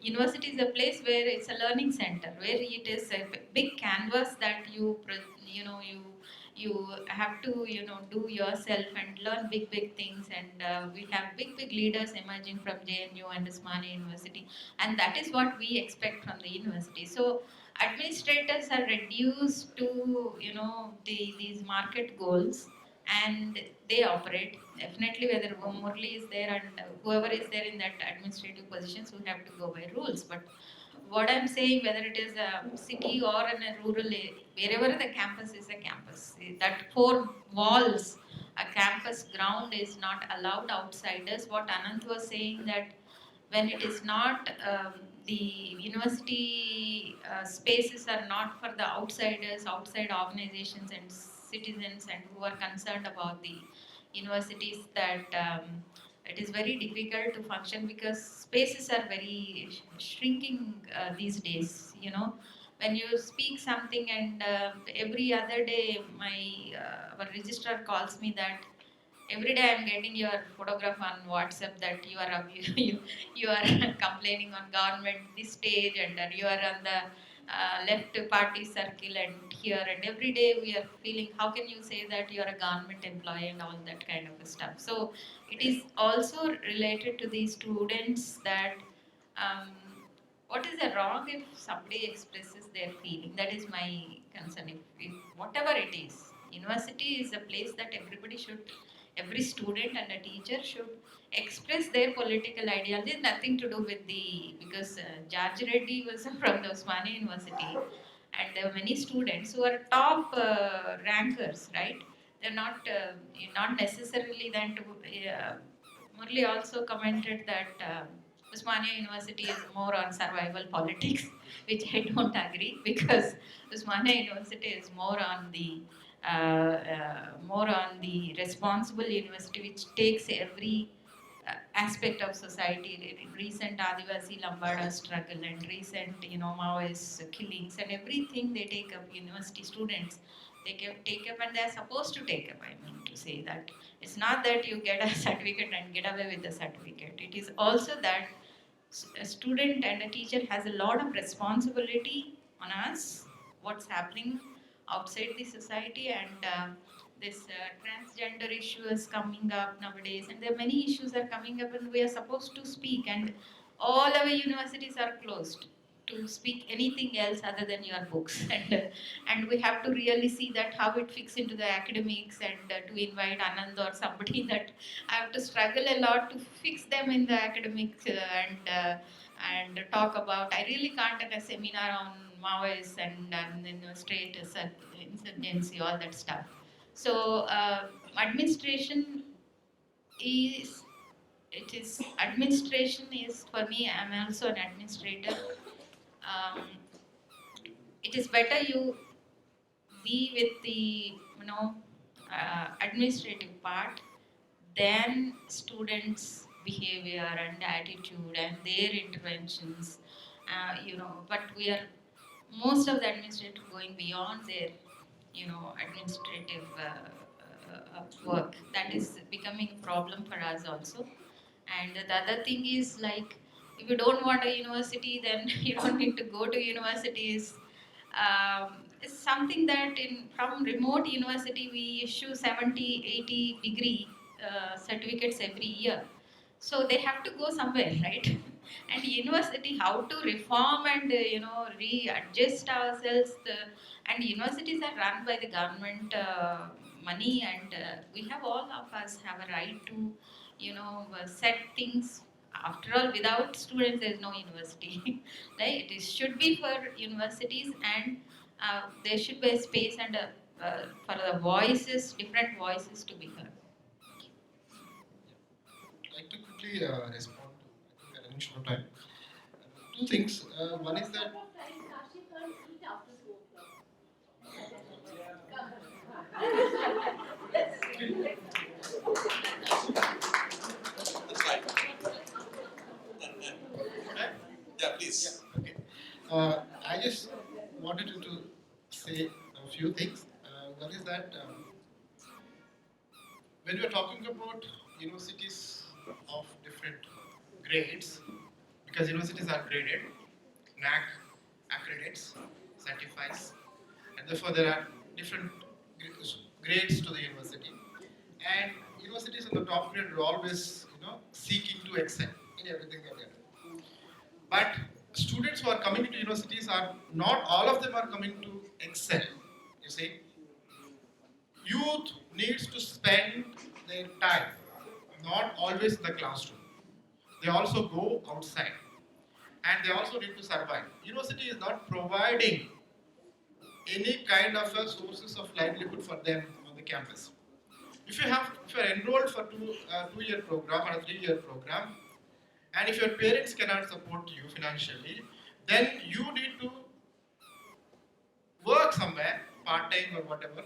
Speaker 4: university is a place where it's a learning center, where it is a big canvas that you have to do yourself and learn big things. And we have big leaders emerging from JNU and Usmania University, and that is what we expect from the university. So administrators are reduced to these market goals, and they operate. Definitely, whether Murli is there and whoever is there in that administrative positions, who have to go by rules. But what I'm saying, whether it is a city or in a rural area, wherever the campus is a campus, that four walls, a campus ground is not allowed outsiders. What Anant was saying, that when it is not the university spaces are not for the outsiders, outside organizations and citizens, and who are concerned about the universities, that it is very difficult to function, because spaces are very shrinking these days. When you speak something, and every other day my our registrar calls me that every day I'm getting your photograph on WhatsApp, that you are you are complaining on government this stage, and that you are on the left party circle and here, and every day we are feeling, how can you say that you are a government employee and all that kind of stuff. So it is also related to the students, that um, what is the wrong if somebody expresses their feeling. That is my concern. If whatever it is, university is a place that every student and a teacher should express their political ideology. Nothing to do with because George Reddy was from the Osmania University, and there were many students who are top rankers, right? They're not necessarily then to. Murli also commented that Usmania University is more on survival politics, which I don't agree, because Usmania University is more on the responsible university, which takes every aspect of society. Recent Adivasi Lambada struggle, and recent Maoist killings, and everything they take up. University students, they can take up, and they are supposed to take up. I mean to say that it's not that you get a certificate and get away with the certificate. It is also that a student and a teacher has a lot of responsibility on us, what's happening outside the society. And this transgender issue is coming up nowadays, and there are many issues are coming up, and we are supposed to speak, and all our universities are closed to speak anything else other than your books. And we have to really see that how it fits into the academics, and to invite Anand or somebody, that I have to struggle a lot to fix them in the academics, and talk about. I really can't at a seminar on Maoists and straight insurgency, all that stuff. So administration is administration is, for me, I'm also an administrator. Um, it is better you be with the administrative part than students' behavior and attitude and their interventions. But we are most of the administrators going beyond their administrative work. That is becoming a problem for us also. And the other thing is, like, if you don't want a university, then you don't need to go to universities. It's something that from remote university we issue 70, 80 degree certificates every year. So they have to go somewhere, right? And university, how to reform and readjust ourselves. And universities are run by the government money, and we have all of us have a right to set things. After all, without students there is no university. Right? It should be for universities, and there should be a space and for the voices, different voices to be heard.
Speaker 5: I'd like to quickly respond to, I think we're running short of time. Two things. One is that
Speaker 2: That's right. Yeah, please.
Speaker 5: yeah, okay. I just wanted to say a few things. One is that when we're talking about universities of different grades, because universities are graded, NAC accredits, certifies, and therefore there are different grades to the university. And universities in the top grade are always, seeking to excel in everything that they do. But students who are coming into universities are not all of them are coming to excel. You see, youth needs to spend their time, not always in the classroom. They also go outside, and they also need to survive. University is not providing any kind of a sources of livelihood for them on the campus. If you are enrolled for 2 year program or a 3 year program, and if your parents cannot support you financially, then you need to work somewhere, part time or whatever,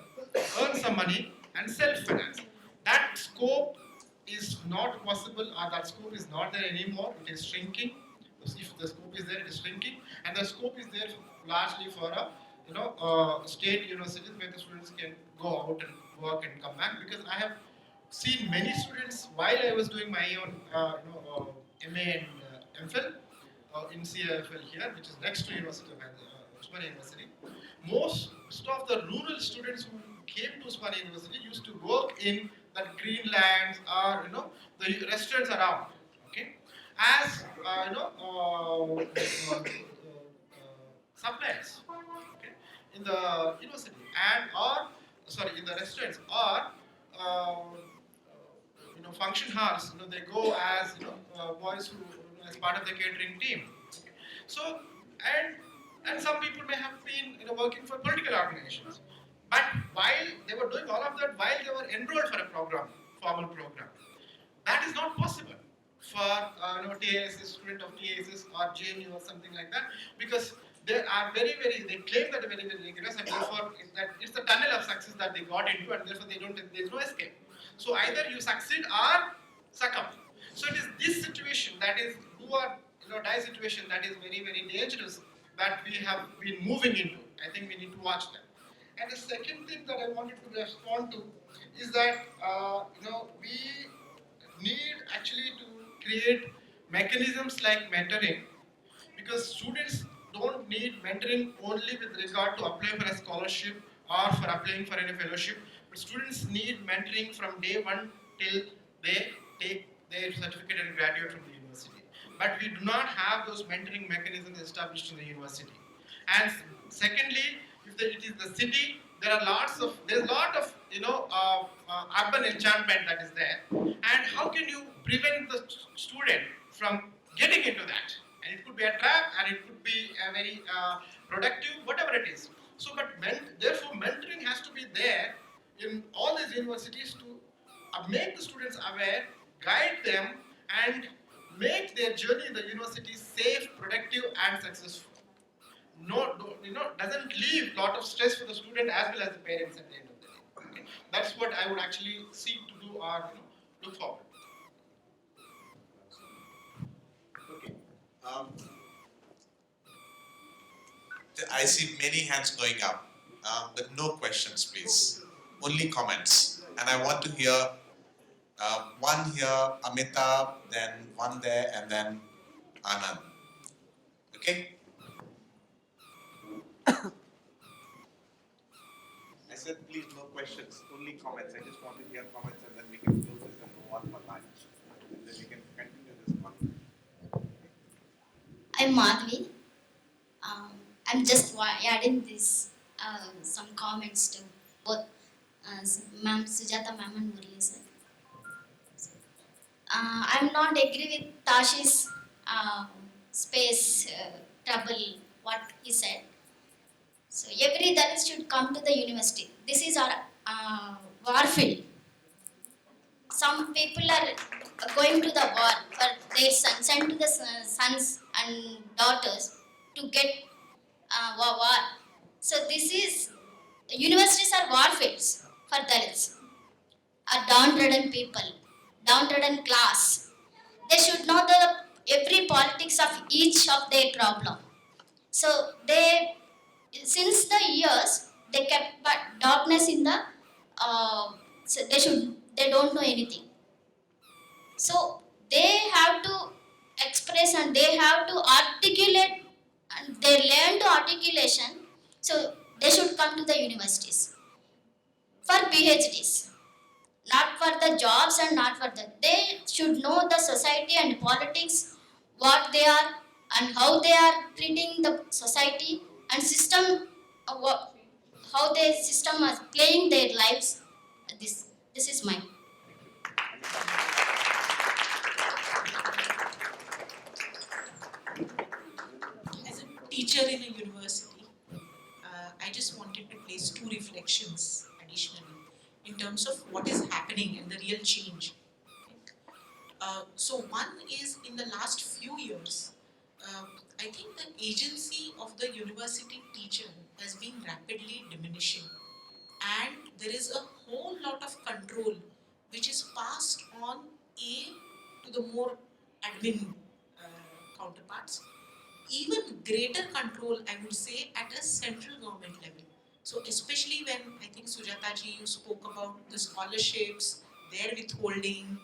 Speaker 5: earn some money and self finance. That scope is not possible, or that scope is not there anymore. It is shrinking. If the scope is there, it is shrinking, and the scope is there largely for a state universities where the students can go out and work and come back. Because I have seen many students while I was doing my own MA and MPhil in CFL here, which is next to University of Usmania University. Most of the rural students who came to Usmania University used to work in the greenlands or the restaurants around. Okay, as suppliers. Okay, in the university and or sorry in the restaurants or function halls. They go as boys who as part of the catering team. Okay. So and some people may have been working for political organizations. But while they were doing all of that, while they were enrolled for a program, formal program, that is not possible for TASS, student of TASS or JNU or something like that, because they are they claim that they're very, very rigorous, and therefore it's the tunnel of success that they got into, and therefore there's no escape. So either you succeed or succumb. So it is this situation that is do or die situation that is very, very dangerous that we have been moving into. I think we need to watch that. And the second thing that I wanted to respond to is that we need actually to create mechanisms like mentoring, because students don't need mentoring only with regard to applying for a scholarship or for applying for any fellowship, but students need mentoring from day one till they take their certificate and graduate from the university. But we do not have those mentoring mechanisms established in the university. And secondly, if it is the city, there's a lot of urban enchantment that is there. And how can you prevent the student from getting into that? And it could be a trap, and it could be a very productive, whatever it is. So, but therefore, mentoring has to be there in all these universities to make the students aware, guide them, and make their journey in the university safe, productive, and successful. Doesn't leave lot of stress for the student as well as the parents at the end of the day. Okay? That's what I would actually seek to do or look forward.
Speaker 2: Okay. I see many hands going up, but no questions, please. Only comments. And I want to hear one here, Amitabh, then one there, and then Anand. Okay? I said, please, no questions, only comments. I just want to hear comments, and then we can close this and go on for lunch. And then we can
Speaker 7: am Madhvi. I'm just adding this some comments to both Ma'am Sujata Ma'am and Murli sir. I'm not agree with Tashi's space trouble what he said. So every Dalit should come to the university. This is our warfield. Some people are going to the war for their sons, sent to the sons and daughters to get war. So this is universities are warfields for Dalits, are downtrodden people, downtrodden class. They should know the every politics of each of their problem. So they, since the years, they kept darkness in the. So they don't know anything. So they have to express and they have to articulate and they learn to articulation. So they should come to the universities for PhDs, not for the jobs and not for the. They should know the society and politics, what they are and how they are treating the society and system, how the system is playing their lives. This is my.
Speaker 8: As a teacher in a university, I just wanted to place two reflections additionally in terms of what is happening and the real change. So one is in the last few years, I think the agency of the university teacher has been rapidly diminishing, and there is a whole lot of control which is passed on to the more admin counterparts, even greater control, I would say, at a central government level. So especially when I think Sujata ji, you spoke about the scholarships, their withholding,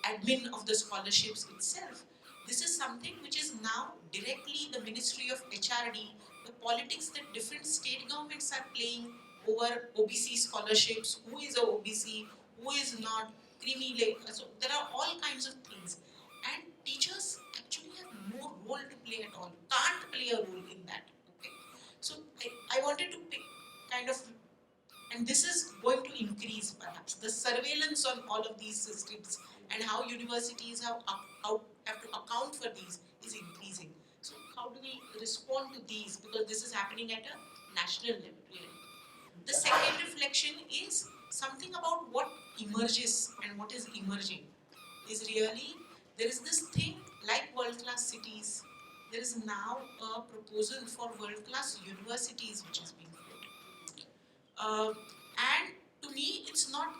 Speaker 8: admin of the scholarships itself. This is something which is now directly the Ministry of HRD, the politics that different state governments are playing over OBC scholarships, who is a OBC, who is not, creamy layer. So there are all kinds of things. And teachers actually have no role to play at all, can't play a role in that. Okay? So I wanted to pick kind of, and this is going to increase perhaps, the surveillance on all of these systems and how universities have to account for these is increasing. So how do we respond to these? Because this is happening at a national level, really. The second reflection is something about what emerges and what is emerging. Is really, there is this thing like world-class cities. There is now a proposal for world-class universities which is being floated. And to me, it's not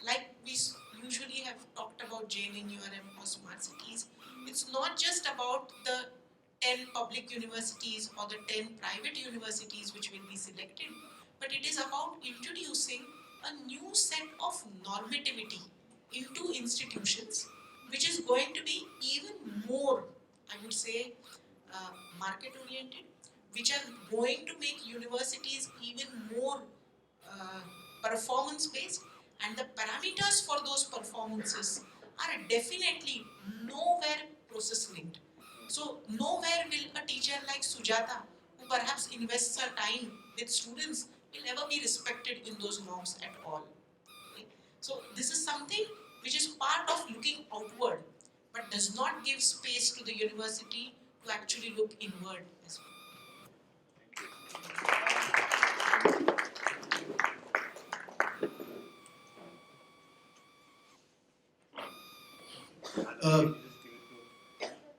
Speaker 8: like we usually have talked about JNNU or smart cities. It's not just about the 10 public universities or the 10 private universities which will be selected, but it is about introducing a new set of normativity into institutions, which is going to be even more, I would say, market-oriented, which are going to make universities even more performance-based, and the parameters for those performances are definitely nowhere process-linked. So nowhere will a teacher like Sujata, who perhaps invests her time with students, will ever be respected in those norms at all. Okay? So this is something which is part of looking outward, but does not give space to the university to actually look inward as well.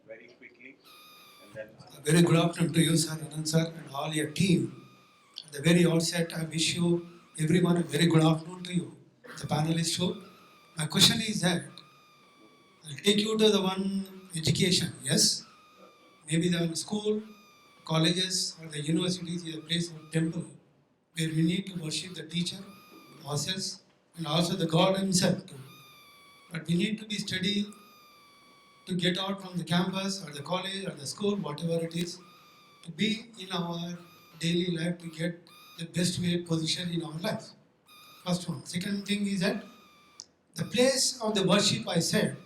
Speaker 9: Very quickly, and then very good afternoon to you, sir, Anand sir, and all your team. At the very outset, I wish you everyone a very good afternoon to you, the panelists too. My question is that I'll take you to the one education. Yes, maybe the school, colleges, or the universities is a place of temple where we need to worship the teacher, ourselves, and also the God Himself too. But we need to be steady to get out from the campus or the college or the school, whatever it is, to be in our daily life to get the best way position in our life. First one. Second thing is that the place of the worship, I said,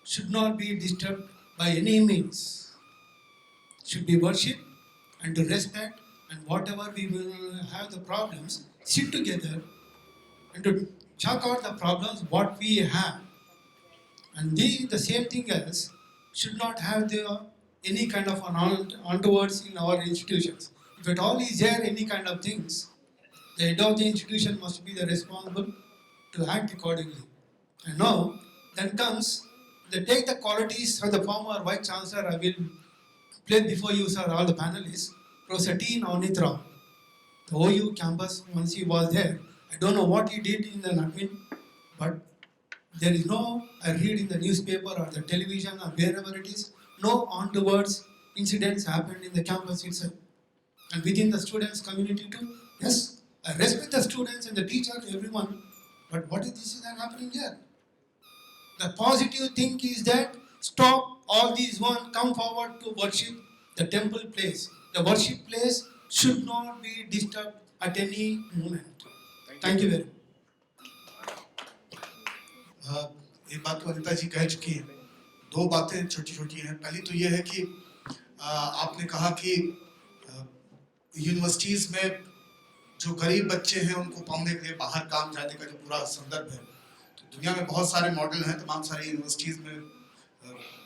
Speaker 9: should not be disturbed by any means. should be worshipped and to respect, and whatever we will have the problems, sit together and to check out the problems what we have. And the same thing as should not have any kind of an onwards in our institutions. If at all is there any kind of things, the head of the institution must be the responsible to act accordingly. And now, then comes the take the qualities of the former Vice Chancellor. I will play before you, sir, all the panelists. Professor T. Navnitra, the OU campus, once he was there. I don't know what he did in the admin, but there is no, I read in the newspaper or the television or wherever it is, no onwards incidents happened in the campus itself. And within the students' community too. Yes, I respect the students and the teachers, everyone, but what is this that happening here? The positive thing is that stop all these one, come forward to worship the temple place. The worship place should not be disturbed at any moment. Thank you very much.
Speaker 10: ये बात तो अनिता जी कह चुकी हैं। दो बातें छोटी छोटी हैं। पहली तो ये है कि आपने कहा कि यूनिवर्सिटीज़ में जो गरीब बच्चे हैं उनको पढ़ने के लिए बाहर काम जाने का जो पूरा संदर्भ है, तो दुनिया में बहुत सारे मॉडल हैं। तमाम सारी यूनिवर्सिटीज़ में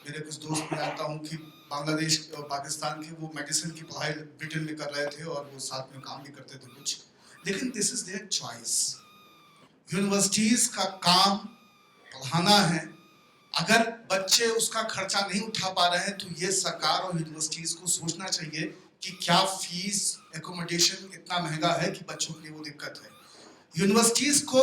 Speaker 10: मेरे कुछ दोस्त मैं जानता हूँ कि बांग्लादेश और पाकिस्तान के वो मेडिसिन की पढ़ाई ब्रिटेन में कर रहे थे और वो साथ में काम भी करते थे कुछ, लेकिन this is their choice. Universities का काम पढ़ाना है। अगर बच्चे उसका खर्चा नहीं उठा पा रहे हैं तो ये सरकार और यूनिवर्सिटीज़ को सोचना चाहिए कि क्या फीस एकोमोडेशन इतना महंगा है कि बच्चों के लिए वो दिक्कत है। यूनिवर्सिटीज़ को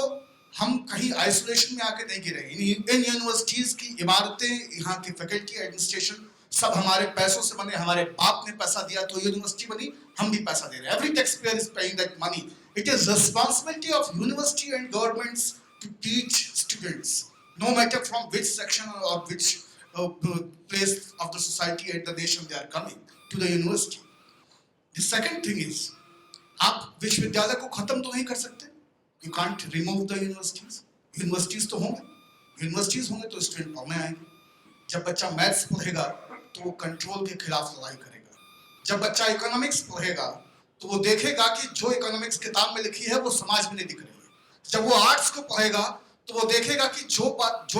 Speaker 10: हम कहीं आइसोलेशन में आके नहीं गिरे। इन यूनिवर्सिटीज़ की इमारतें, यहाँ की फैकल्टी, एडमिनिस्ट्रेशन सब हमारे पैसों से बने। हमारे बाप ने पैसा दिया तो यूनिवर्सिटी बनी, हम भी पैसा दे रहे हैं। Every tax payer is paying that money. It is responsibility of university and governments to teach students, no matter from which section or which place of the society and the nation they are coming to the university. The second thing is, आप विश्वविद्यालय को खत्म तो नहीं कर सकते। You can't remove the universities. Universities तो होंगे, universities होंगे तो स्टूडेंट पढ़ने आएंगे। जब बच्चा मैथ्स पढ़ेगा तो वो कंट्रोल के खिलाफ लड़ाई करेगा। जब बच्चा इकोनॉमिक्स पढ़ेगा तो वो देखेगा कि जो इकोनॉमिक्स किताब में लिखी है वो समाज में नहीं दिख रही है। जब वो आर्ट्स को पढ़ेगा तो वो देखेगा कि जो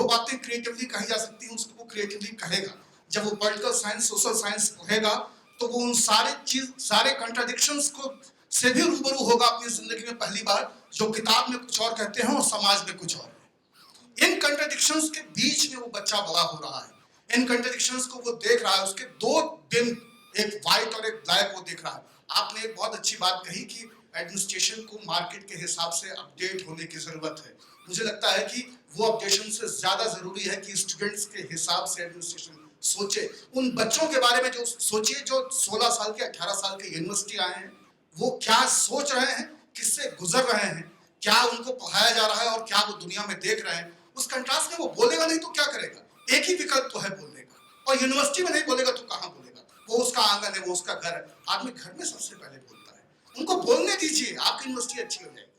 Speaker 10: बातें क्रिएटिवली कही जा सकती हैं उसको वो क्रिएटिवली कहेगा। जब वो पॉलिटिकल साइंस, सोशल साइंस पढ़ेगा तो वो उन सारे कॉन्ट्राडिक्शंस को से भी रूबरू होगा अपनी जिंदगी में पहली बार, जो किताब में कुछ और कहते हैं और समाज में कुछ और है। इन कॉन्ट्राडिक्शंस के बीच में वो बच्चा बड़ा हो रहा है। इन कॉन्ट्राडिक्शंस को वो देख रहा है, उसके दो दिन, एक व्हाइट और एक ब्लैक, वो देख रहा है। आपने एक बहुत अच्छी बात कही कि एडमिनिस्ट्रेशन को मार्केट के हिसाब से अपडेट होने की जरूरत है। मुझे लगता है कि वो अपडेशन से ज्यादा जरूरी है कि स्टूडेंट्स के हिसाब से एडमिनिस्ट्रेशन सोचे। उन बच्चों के बारे में जो सोचिए जो 16 साल के, 18 साल के यूनिवर्सिटी आए हैं, वो क्या सोच रहे हैं, किससे गुजर रहे हैं, क्या उनको पढ़ाया जा रहा है और क्या वो दुनिया में देख रहे हैं। उस कंट्रास्ट में वो बोलेगा नहीं तो क्या करेगा। एक ही विकल्प तो है बोलने का, और यूनिवर्सिटी में नहीं बोलेगा तो कहाँ बोलेगा। वो उसका आंगन है, वो उसका घर है। आदमी घर में सबसे पहले बोलता है। उनको बोलने दीजिए, आपकी यूनिवर्सिटी अच्छी हो जाएगी।